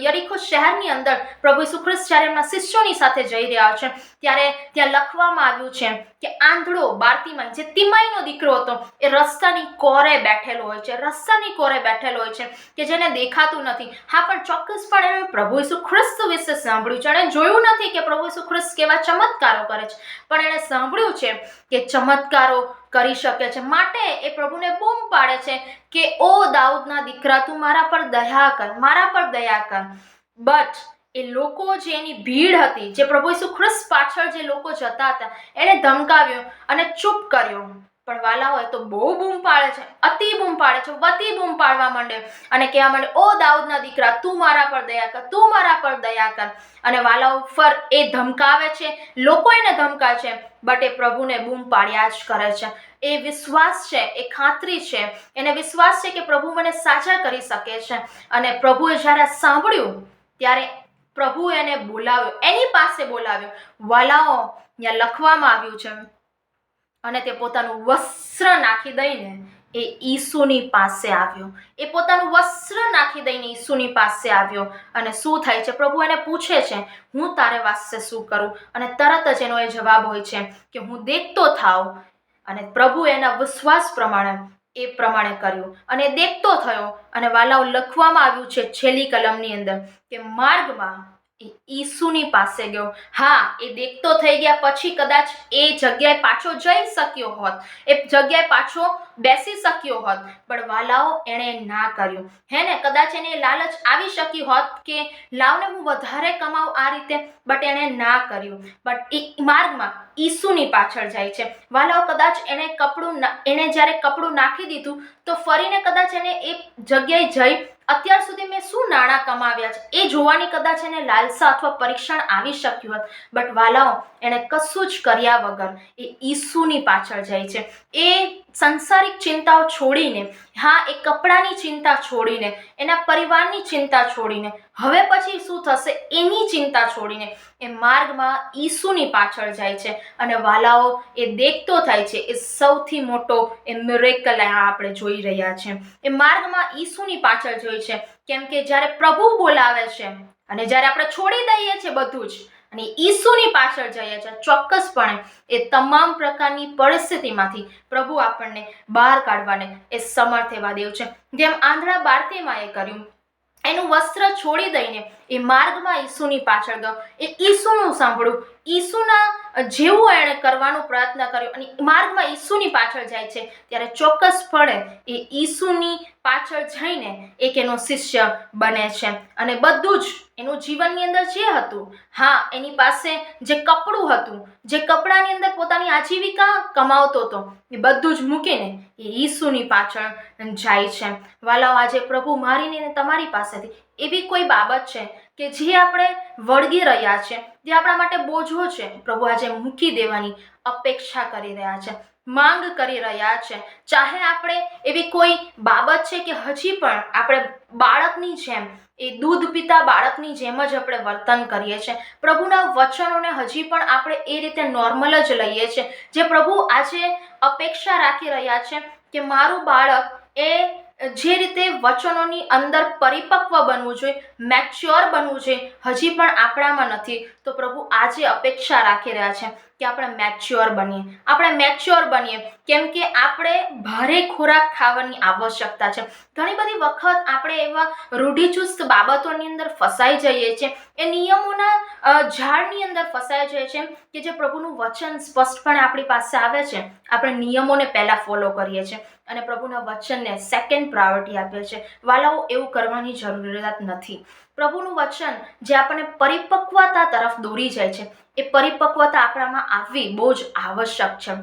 યરીખો શહેરની અંદર પ્રભુ ઈસુ ખ્રિસ્ત જ્યારે એમના શિષ્યોની સાથે જઈ રહ્યા છે, ત્યારે ત્યાં લખવામાં આવ્યું છે કે આંધળો બારતીમાઈ, જે તિમાઈનો દીકરો હતો, એ રસ્તાની કોરે બેઠેલો હોય છે, રસ્તાની કોરે બેઠેલો હોય છે, કે જેને દેખાતું નથી. હા, પણ ચોક્કસપણે એણે પ્રભુ ઈસુ ખ્રિસ્ત વિશે સાંભળ્યું છે. એણે જોયું નથી કે પ્રભુ ઈસુ ખ્રિસ્ત કેવા ચમત્કારો કરે છે, પણ એણે સાંભળ્યું છે કે ચમત્કારો કરી શકે છે. માટે એ પ્રભુને બૂમ પાડે છે કે ઓ દાઉદના દીકરા, તું મારા પર દયા કર, મારા પર દયા કર. બટ એ લોકો, જે એની ભીડ હતી, જે પ્રભુ ઈસુ ખ્રિસ્ત પાછળ જે લોકો જતા હતા, એણે ધમકાવ્યો અને ચૂપ કર્યો. પણ વાલાઓ, એ તો બહુ બૂમ પાડે છે, અતિ બૂમ પાડે છે, વતી બૂમ પાડવા માંડે અને કહેવા માંડે, ઓ દાઉદના દીકરા, તું મારા પર દયા કર, તું મારા પર દયા કર. અને વાલાઓ, એ ધમકાવે છે, લોકો એને ધમકાવે છે, બટ એ પ્રભુને બૂમ પાડ્યા જ કરે છે. એ વિશ્વાસ છે, એ ખાતરી છે, એને વિશ્વાસ છે કે પ્રભુ મને સાજા કરી શકે છે. અને પ્રભુએ જ્યારે સાંભળ્યું ત્યારે પ્રભુ એને બોલાવ્યો, એની પાસે બોલાવ્યો. વાલાઓ, ત્યાં લખવામાં આવ્યું છે, અને તે પોતાનું વસ્ત્ર નાખી દઈને એ ઈસુની પાસે આવ્યો. એ પોતાનું વસ્ત્ર નાખી દઈને ઈસુની પાસે આવ્યો. અને શું થાય છે? પ્રભુ એને પૂછે છે, હું તારે વાસ્તે શું કરું? અને તરત જ એનો એ જવાબ હોય છે કે હું દેખતો થાવ. અને પ્રભુ એના વિશ્વાસ પ્રમાણે કર્યું અને દેખતો થયો. અને વાલાઓ, લખવામાં આવ્યું છે છેલ્લી કલમની અંદર કે માર્ગમાં એ ઈસુની પાસે ગયો. હા, એ દેખતો થઈ ગયા પછી કદાચ એ જગ્યાએ પાછો જઈ શક્યો હોત, એ જગ્યાએ પાછો બેસી શક્યો હોત, પણ વાલાઓ, એણે ના કર્યું. હે ને, કદાચ એને લાલચ આવી શકી હોત કે લાવને હું વધારે કમાઉં આ રીતે, બટ એણે ના કર્યું. બટ એ માર્ગમાં ઈસુની પાછળ જાય છે. વાલાઓ, કદાચ એણે જ્યારે કપડું નાખી દીધું તો ફરીને કદાચ એને એ જગ્યાએ જઈ અત્યાર સુધી મેં શું નાણાં કમાવ્યા છે એ જોવાની કદાચ એને લાલસા અથવા પરીક્ષણ આવી શક્યું હોત. બટ વાલાઓ, એણે કશું જ કર્યા વગર એ ઈસુની પાછળ જાય છે. એ સંસારિક ચિંતાઓ છોડીને, હા, એ કપડાની ચિંતા છોડીને, એના પરિવારની ચિંતા છોડીને, હવે પછી શું થશે એની ચિંતા છોડીને એ માર્ગમાં ઈસુની પાછળ જાય છે. અને વાલાઓ, એ દેખતો થાય છે. એ સૌથી મોટો એ મિરેકલ આપણે જોઈ રહ્યા છે. એ માર્ગમાં ઈસુની પાછળ જોઈ છે. કેમ કે જ્યારે પ્રભુ બોલાવે છે અને જ્યારે આપણે છોડી દઈએ છીએ બધું જ, અને ઈસુની પાછળ જઈએ છીએ, ચોક્કસપણે એ તમામ પ્રકારની પરિસ્થિતિમાંથી પ્રભુ આપણને બહાર કાઢવાને એ સમર્થ એવા દેવ છે. જેમ આંધળા બાર્તિમાએ કર્યું, એનું વસ્ત્ર છોડી દઈને એ માર્ગમાં ઈસુની પાછળ ગયો, એ ઈસુનું સાંભળ્યું, ઈસુના જેવું એણે કરવાનો પ્રયત્ન કર્યો અને માર્ગમાં ઈસુની પાછળ જાય છે, ત્યારે ચોક્કસપણે એ ઈસુની પાછળ જઈને એક એનો શિષ્ય બને છે. અને બધું જ એનું જીવનની અંદર જે હતું, હા, એની પાસે જે કપડું હતું, જે કપડાની અંદર પોતાની આજીવિકા કમાવતો હતો, એ બધું જ મૂકીને એ ઈસુની પાછળ જાય છે. વાલાઓ, આજે પ્રભુ મારીને તમારી પાસેથી એવી કોઈ બાબત છે કે જે આપણે વળગી રહ્યા છે, જે આપણા માટે બોજો છે, પ્રભુ આજે મૂકી દેવાની અપેક્ષા કરી રહ્યા છે, માંગ કરી રહ્યા છે. ચાહે આપણે એવી કોઈ બાબત છે કે હજી પણ આપણે બાળકની જેમ, એ દૂધ પીતા બાળકની જેમ જ આપણે વર્તન કરીએ છીએ, પ્રભુના વચનોને હજી પણ આપણે એ રીતે નોર્મલ જ લઈએ છીએ, જે પ્રભુ આજે અપેક્ષા રાખી રહ્યા છે કે મારું બાળક એ જે રીતે વચનોની અંદર પરિપક્વ બનવું જોઈએ, મેચ્યોર બનવું જોઈએ, હજી પણ આપણામાં નથી. તો પ્રભુ આજે અપેક્ષા રાખી રહ્યા છે કે આપણે મેચ્યોર બનીએ, આપણે મેચ્યોર બનીએ, કેમ કે આપણે ભારે ખોરાક ખાવાની આવશ્યકતા છે. ઘણી બધી વખત આપણે એવા રૂઢિચુસ્ત બાબતોની અંદર ફસાઈ જઈએ છીએ, એ નિયમોના ઝાડની અંદર ફસાઈ જઈએ છીએ કે જે પ્રભુનું વચન સ્પષ્ટપણે આપણી પાસે આવે છે, આપણે નિયમોને પહેલાં ફોલો કરીએ છીએ અને પ્રભુના વચનને સેકન્ડ પ્રાયોરિટી આપીએ છીએ. વાલાઓ, એવું કરવાની જરૂરિયાત નથી. પ્રભુનું વચન જે આપણને પરિપક્વતા તરફ દોરી જાય છે, એ પરિપક્વતા આપણામાં આવવી બહુ જ આવશ્યક છે.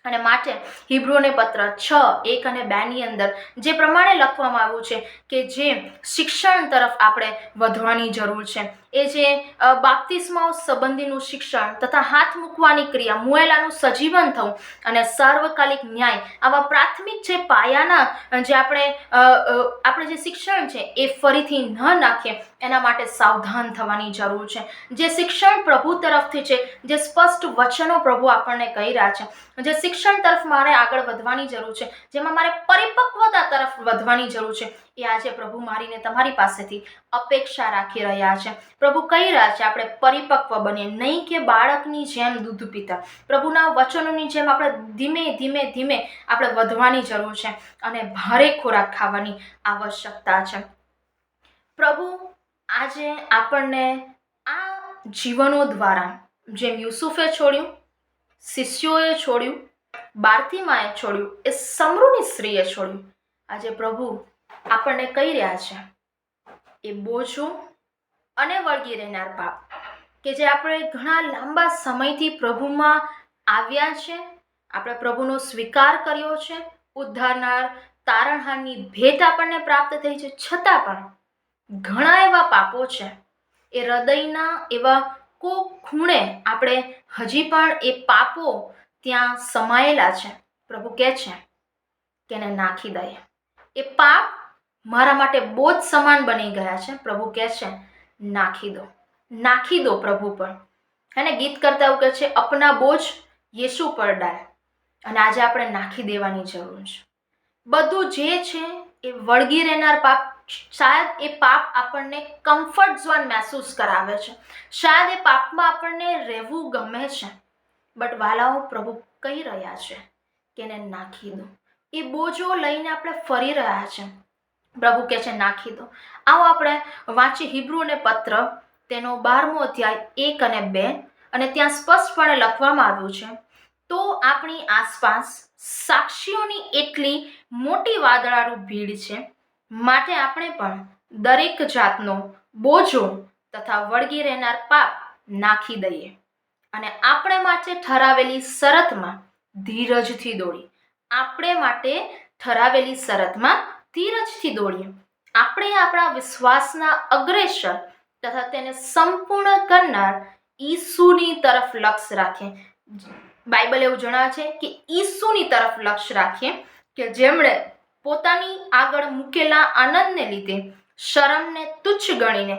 અને માટે હિબ્રુઓને પત્ર 6:1-2 અંદર જે પ્રમાણે લખવામાં આવ્યું છે કે જે શિક્ષણ તરફ આપણે વધવાની જરૂર છે, એ જે બાપ્તિસ્માઓ સંબંધીનું શિક્ષણ તથા હાથ મૂકવાની ક્રિયા, મુએલાનું સજીવન થવું અને સાર્વકાલિક ન્યાય, આવા પ્રાથમિક જે પાયાના જે આપણે જે શિક્ષણ છે એ ફરીથી ન નાખીએ, એના માટે સાવધાન થવાની જરૂર છે. જે શિક્ષણ પ્રભુ તરફથી છે, જે સ્પષ્ટ વચનો પ્રભુ આપણને કહી રહ્યા છે, જે શિક્ષણ તરફ મારે આગળ વધવાની જરૂર છે, જેમાં મારે પરિપક્વતા તરફ વધવાની જરૂર છે, એ આજે પ્રભુ મારીને તમારી પાસેથી અપેક્ષા રાખી રહ્યા છે. પ્રભુ કહી રહ્યા છે આપણે પરિપક્વ બનીએ, નહીં કે બાળકની જેમ દૂધ પીતા. પ્રભુના વચનોની જેમ આપણે ધીમે ધીમે ધીમે આપણે વધવાની જરૂર છે અને ભારે ખોરાક ખાવાની આવશ્યકતા છે. પ્રભુ આજે આપણને આ જીવનો દ્વારા, જેમ યુસુફે છોડ્યું, શિષ્યોએ છોડ્યું, બાર્તિમાએ છોડ્યું, એ સમરૂની સ્ત્રીએ છોડ્યું, આજે પ્રભુ આપણને કહી રહ્યા છે એ બોજો અને વળગી રહેનાર પાપ કે જે આપણે ઘણા લાંબા સમયથી પ્રભુમાં આવ્યા છે, આપણે પ્રભુનો સ્વીકાર કર્યો છે, ઉદ્ધારનાર તારણહારની ભેટ આપણને પ્રાપ્ત થઈ છે, છતાં પણ ઘણા એવા પાપો છે, એ હૃદયના એવા કોક ખૂણે આપણે હજી પણ એ પાપો ત્યાં સમાયેલા છે. પ્રભુ કહે છે કે એને નાખી દઈએ. એ પાપ મારા માટે બોજ સમાન બની ગયા છે. પ્રભુ કહે છે નાખી દો, નાખી દો પ્રભુ પર. એને ગીત કરતા એવું કહે છે, અપના બોજ યેસુ પર ડાય. અને આજે આપણે નાખી દેવાની જરૂર છે. બધું જે છે એ વળગી રહેનાર પાપ, શાયદ એ પાપ આપણને કમ્ફર્ટ ઝોન મહેસૂસ કરાવે છે, શાયદ એ પાપમાં આપણને રહેવું ગમે છે, બટ વાલાઓ, પ્રભુ કહી રહ્યા છે કે એને નાખી દો. એ બોજો લઈને આપણે ફરી રહ્યા છે, પ્રભુ કહે છે નાખી દો. આવો આપણે વાંચી હિબ્રુઓને પત્ર તેનો 12મો અધ્યાય 1 અને 2, અને ત્યાં સ્પષ્ટપણે લખવામાં આવ્યું છે, તો આપણી આસપાસ સાક્ષીઓની એટલી મોટી વાદળારૂપ ભીડ છે, માટે આપણે પણ દરેક જાતનો બોજો તથા વળગી રહેનાર પાપ નાખી દઈએ અને આપણે માટે ઠરાવેલી શરતમાં ધીરજથી દોડીએ. આપણે માટે ઠરાવેલી શરતમાં ધીરજથી દોડીએ. આપણે આપણા વિશ્વાસના અગ્રેસર તથા તેને સંપૂર્ણ કરનાર ઈસુની તરફ લક્ષ્ય રાખીએ. બાઇબલ એવું જણાવે છે કે ઈસુની તરફ લક્ષ્ય રાખીએ કે જેમણે પોતાની આગળ મૂકેલા આનંદને લીધે શરમને તુચ્છ ગણીને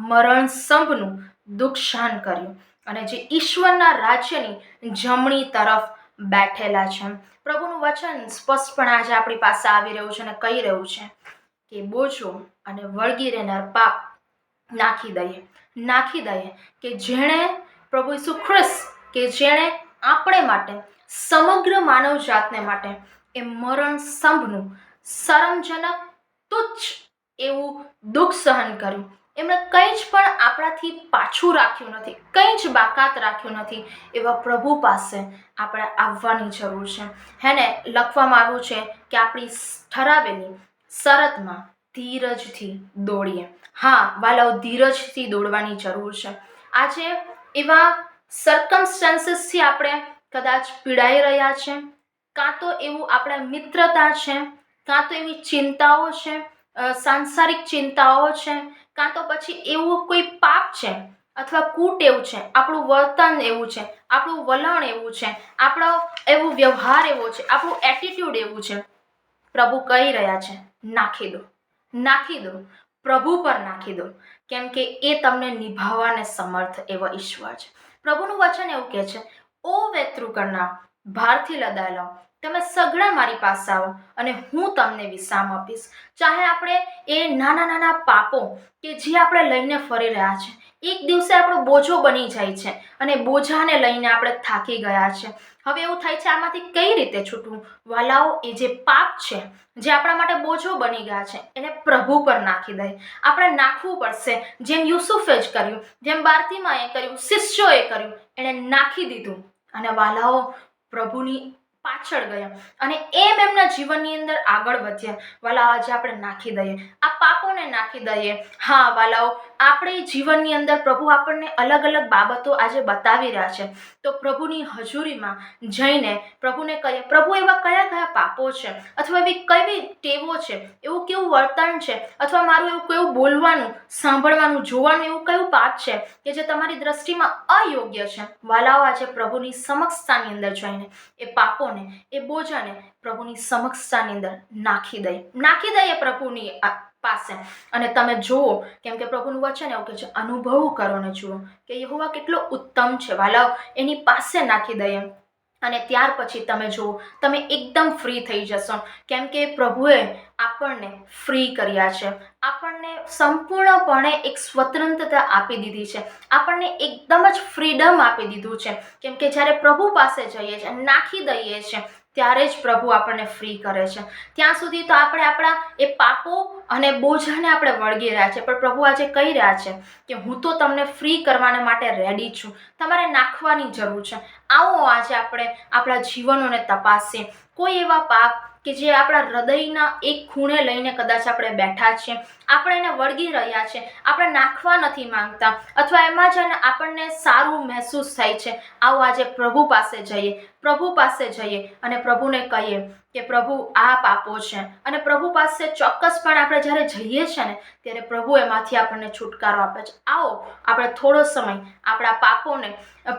મરણ સંભનું દુઃખ સહન કર્યું અને જે ઈશ્વરના રાજ્યની જમણી તરફ બેઠેલા છે. પ્રભુનું વચન સ્પષ્ટપણે આજે આપણી પાસે આવી રહ્યું છે અને કહી રહ્યું છે કે બોજો અને વળગી રહેનાર પાપ નાખી દઈએ કે જેણે પ્રભુ ઈસુ ખ્રિસ્ત કે જેણે આપણે માટે સમગ્ર માનવ જાતને માટે એ મરણ સ્તંભનું શરમજનક તુચ્છ એવું દુઃખ સહન કર્યું. એમણે કંઈ જ પણ આપણાથી પાછું રાખ્યું નથી, કંઈ જ બાકાત રાખ્યું નથી. એવા પ્રભુ પાસે આપણે આવવાની જરૂર છે. હેને લખવામાં આવ્યું છે કે આપણી ઠરાવેલી શરતમાં ધીરજથી દોડીએ. હા વાલાઓ, ધીરજથી દોડવાની જરૂર છે. આજે એવા સર્કમસ્ટાન્સીસથી આપણે કદાચ પીડાઈ રહ્યા છે, કાં તો એવું આપણા મિત્રતા છે, કાં તો એવી ચિંતાઓ છે, સાંસારિક ચિંતાઓ છે, કાં તો પછી એવું કોઈ પાપ છે અથવા કુટેવ છે, આપણું વર્તન એવું છે, આપણું વલણ એવું છે, આપણો એવો વ્યવહાર એવો છે, આપણું એટીટ્યુડ એવું છે. પ્રભુ કહી રહ્યા છે, નાખી દો, પ્રભુ પર નાખી દો, કેમ કે એ તમને નિભાવવાને સમર્થ એવો ઈશ્વર છે. પ્રભુનું વચન એવું કહે છે, ઓ વેતરું કરનાર, ભારથી લદાયેલો, તમે સઘળા મારી પાસે આવો અને હું તમને વિશ્રામ આપીશ. ચાહે આપણે એ નાના પાપો કે જે આપણે લઈને ફરી રહ્યા છે, એક દિવસે આપણો બોજો બની જાય છે અને બોજાને લઈને આપણે થાકી ગયા છે. હવે એવું થાય છે આમાંથી કઈ રીતે છૂટવું? વાલાઓ, એ જે પાપ છે, જે આપણા માટે બોજો બની ગયા છે, એને પ્રભુ પર નાખી દઈએ. આપણે નાખવું પડશે, જેમ યુસુફે જ કર્યું, જેમ બારતીમાએ કર્યું, શિષ્યોએ કર્યું. એણે નાખી દીધું અને વાલાઓ પ્રભુની પાછળ ગયા અને એમ એમના જીવનની અંદર આગળ વધ્યા. વાલાઓ, આજે આપણે નાખી દઈએ, આ પાપોને નાખી દઈએ. હા વાલાઓ, આપણે જીવનની અંદર પ્રભુ આપણને અલગ અલગ બાબતો આજે બતાવી રહ્યા છે, તો પ્રભુની હજુરીમાં જઈને પ્રભુને કહીએ, પ્રભુ એવા કયા પાપો છે અથવા એવી કેવી ટેવો છે, એવું કેવું વર્તન છે, અથવા મારું એવું કેવું બોલવાનું, સાંભળવાનું, જોવાનું એવું કયું પાપ છે કે જે તમારી દ્રષ્ટિમાં અયોગ્ય છે. વાલાઓ, આજે પ્રભુની સમક્ષતાની અંદર જઈને એ પાપોને, એ બોજાને પ્રભુની સમક્ષતાની અંદર નાખી દઈએ પ્રભુની પાસે. અને તમે જુઓ, કેમ કે પ્રભુનું વચન એવું કહે છે, અનુભવ કરો ને જુઓ કે યહોવા કેટલો ઉત્તમ છે. વાલાઓ, એની પાસે નાખી દઈએ અને ત્યાર પછી તમે જુઓ, તમે એકદમ ફ્રી થઈ જશો, કેમ કે પ્રભુએ આપણને ફ્રી કર્યા છે, આપણને સંપૂર્ણપણે એક સ્વતંત્રતા આપી દીધી છે, આપણને એકદમ જ ફ્રીડમ આપી દીધું છે. કેમ કે જ્યારે પ્રભુ પાસે જઈએ છીએ, નાખી દઈએ છીએ, ત્યારે જ પ્રભુ આપણને ફ્રી કરે છે. ત્યાં સુધી તો આપણે આપણા એ પાપો અને બોજાને આપણે વળગી રહ્યા છે, પણ પ્રભુ આજે કહી રહ્યા છે કે હું તો તમને ફ્રી કરવાને માટે રેડી છું, તમારે નાખવાની જરૂર છે. આવો આજે આપણે આપણા જીવનોને તપાસીએ. કોઈ એવા પાપ કે જે આપણા હૃદયના એક ખૂણે લઈને કદાચ આપણે બેઠા છીએ, આપણે એને વળગી રહ્યા છે, આપણે નાખવા નથી માંગતા, અથવા એમાં જ આપણને સારું મહેસૂસ થાય છે. આવો આજે પ્રભુ પાસે જઈએ અને પ્રભુને કહીએ કે પ્રભુ આ પાપો છે. અને પ્રભુ પાસે ચોક્કસપણે આપણે જ્યારે જઈએ છીએ ને, ત્યારે પ્રભુ એમાંથી આપણને છુટકારો આપે છે. આવો આપણે થોડો સમય આપણા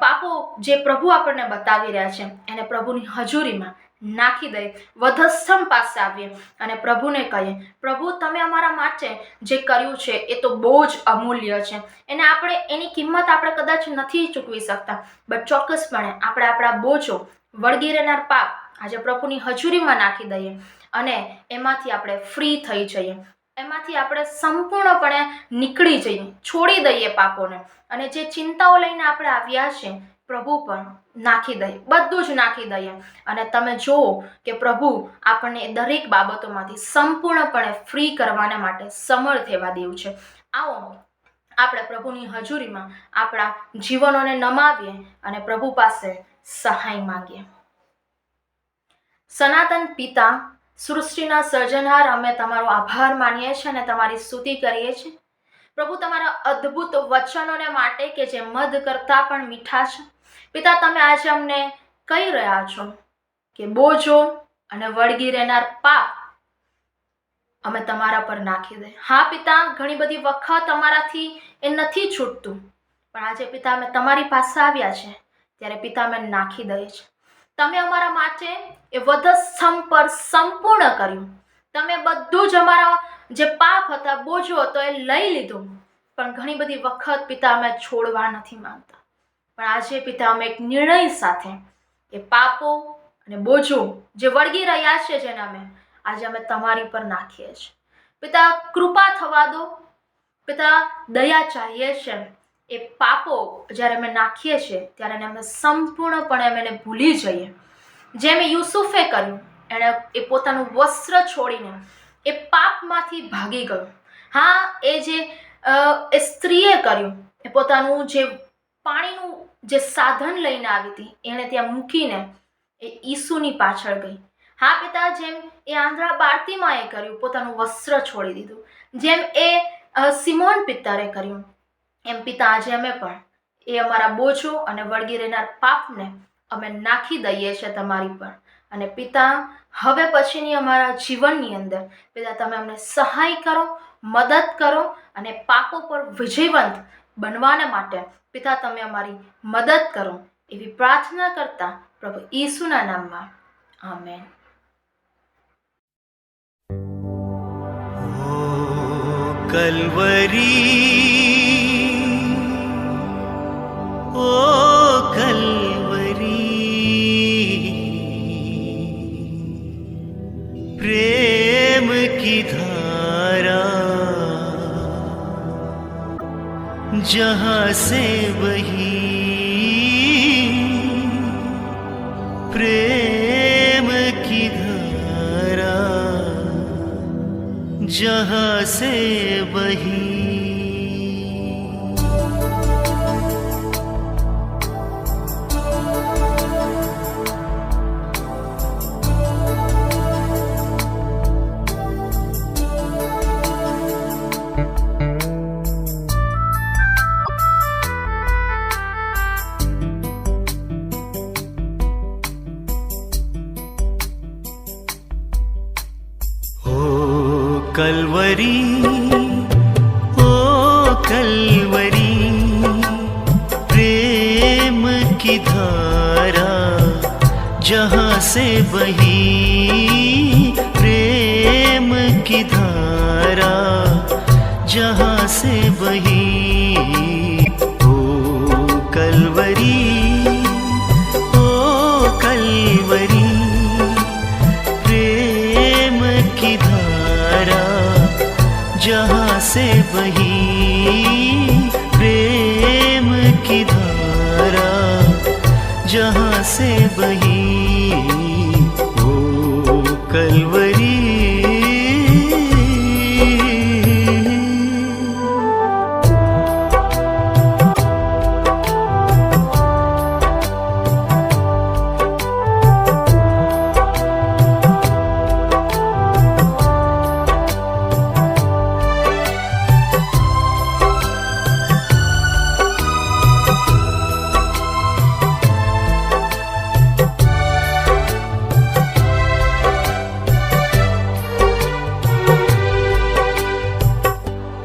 પાપો જે પ્રભુ આપણને બતાવી રહ્યા છે, એને પ્રભુની હજુરીમાં નાખી દઈએ, વધસ્તંભ પાસે આવીએ અને પ્રભુને કહીએ, પ્રભુ તમે અમારા માટે જે કર્યું છે એ તો બહુ જ અમૂલ્ય છે, એની કિંમત આપણે કદાચ નથી ચૂકવી શકતા, બટ ચોક્કસપણે આપણે આપણા બોજો, વળગી રહેનાર પાપ આજે પ્રભુની હજુરીમાં નાખી દઈએ અને એમાંથી આપણે ફ્રી થઈ જઈએ, એમાંથી આપણે સંપૂર્ણપણે નીકળી જઈએ, છોડી દઈએ પાપોને. અને જે ચિંતાઓ લઈને આપણે આવ્યા છે, પ્રભુ પર નાખી દઈએ, બધું જ નાખી દઈએ. અને તમે જુઓ કે પ્રભુ આપણને દરેક બાબતોમાંથી સંપૂર્ણપણે ફ્રી કરવાને માટે સમર્થ એવા દેવ છે. આવો આપણે પ્રભુની હજુરીમાં આપણા જીવનોને નમાવીએ અને પ્રભુ પાસે સહાય માંગીએ. સનાતન પિતા, સૃષ્ટિના સર્જનહાર, અમે તમારો આભાર માનીએ છીએ અને તમારી સ્તુતિ કરીએ છીએ પ્રભુ, તમારા અદ્ભુત વચનોને માટે કે જે મધ કરતાં પણ મીઠા છે. પિતા, તમે આજે અમને કહી રહ્યા છો કે બોજો અને વળગી રહેનાર પાપ અમે તમારા પર નાખી દે. હા પિતા, ઘણી બધી વખત અમારાથી એ નથી છૂટતું, પણ આજે પિતા અમે તમારી પાસે આવ્યા છે, ત્યારે પિતા અમે નાખી દઈએ છીએ. તમે અમારા માટે એ વધસ્તંભ પર સંપૂર્ણ કર્યું. તમે બધું જ અમારા જે પાપ હતા, બોજો હતો, એ લઈ લીધું. પણ ઘણી બધી વખત પિતા અમે છોડવા નથી માંગતા, પણ આજે પિતા અમે એક નિર્ણય સાથે એ પાપો અને બોજો જે વળગી રહ્યા છે, જેને અમે આજે તમારી પર નાખીએ છીએ. પિતા, કૃપા થવા દો પિતા, દયા ચાહીએ છે એ પાપો જ્યારે અમે નાખીએ છીએ ત્યારે એને અમે સંપૂર્ણપણે અમે એને ભૂલી જઈએ. જેમ યુસુફે કર્યું, એણે એ પોતાનું વસ્ત્ર છોડીને એ પાપમાંથી ભાગી ગયો. હા, એ જે એ સ્ત્રીએ કર્યું, એ પોતાનું જે પાણીનું જે સાધન લઈને આવી હતી એણે ત્યાં મૂકીને એ ઈસુની પાછળ ગઈ. હા પિતા, જેમ એ આંધળા બારતીમાએ કર્યું, પોતાનું વસ્ત્ર છોડી દીધું, જેમ એ સિમોન પિત્તરે કર્યું, એમ પિતા આજે અમે પણ એ અમારા બોજો અને વળગી રહેનાર પાપને અમે નાખી દઈએ છીએ તમારી પર. અને પિતા, હવે પછીની અમારા જીવનની અંદર પિતા તમે અમને સહાય કરો, મદદ કરો અને પાપો પર વિજયવંત બનવાને માટે પિતા તમે અમારી મદદ કરો, એવી પ્રાર્થના કરતા પ્રભુ ઈસુના નામમાં, આમેન.
कलवरी ओ कलवरी प्रेम की धारा जहाँ से बही प्रेम की धारा जहाँ से बही. कलवरी ओ कलवरी प्रेम की धारा जहाँ से बही प्रेम की धारा जहाँ से बही. ओ कलवरी ओ कलवरी प्रेम की धारा जहाँ से बही प्रेम की धारा जहाँ से बही. ओ कलवरी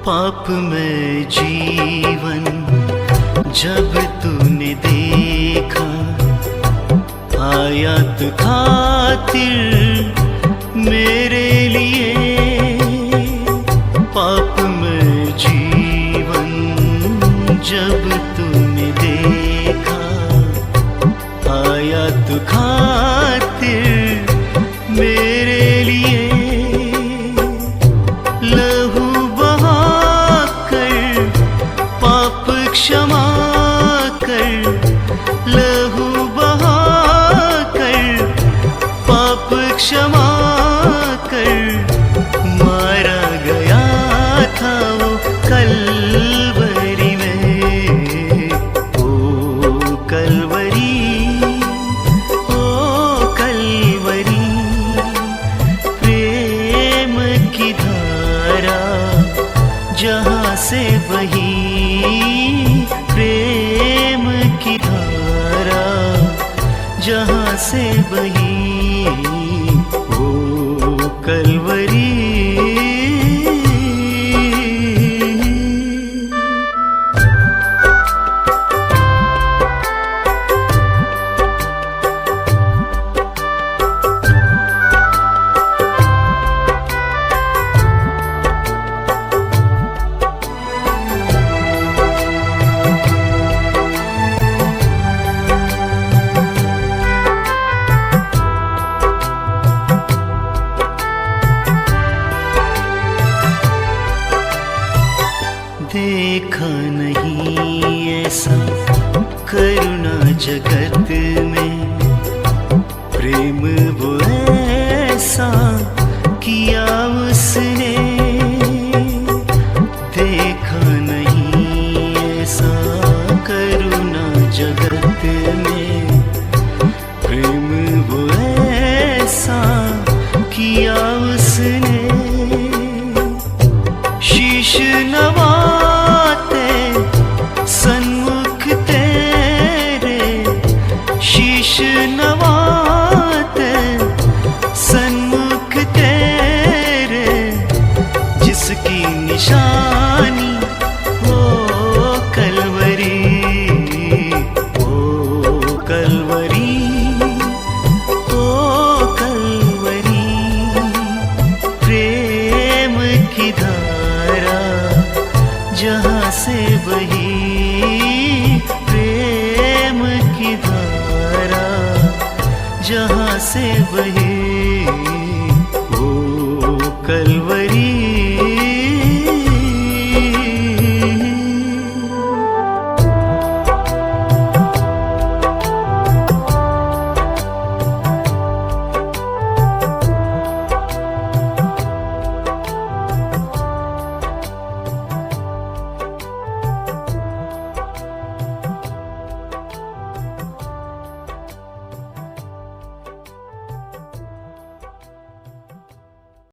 पाप में जीवन जब तूने देखा आयत खातिर मेरे लिए. पाप में जीवन जब तूने देखा आयत खातिर मेरे लिए. लहू क्षमा कर लहू बहा कर पाप क्षमा कर मारा गया था वो कलवरी में. ओ कलवरी ओ कलवरी प्रेम की धारा जहाँ से बही प्रेम की धारा जहाँ से बही. ओ कलवरी देखा नहीं ऐसा करुणा जगत में, प्रेम वो ऐसा किया उसने, देखा नहीं ऐसा करुणा जगत में, प्रेम वो ऐसा किया उसने। शीश नवाते सन्मुख तेरे, शीश नवाते सन्मुख तेरे, जिसकी निशानी हो कलवरी, ओ कलवरी, ओ कलवरी। प्रेम की धारा जहाँ से बही, प्रेम की धारा जहाँ से बही,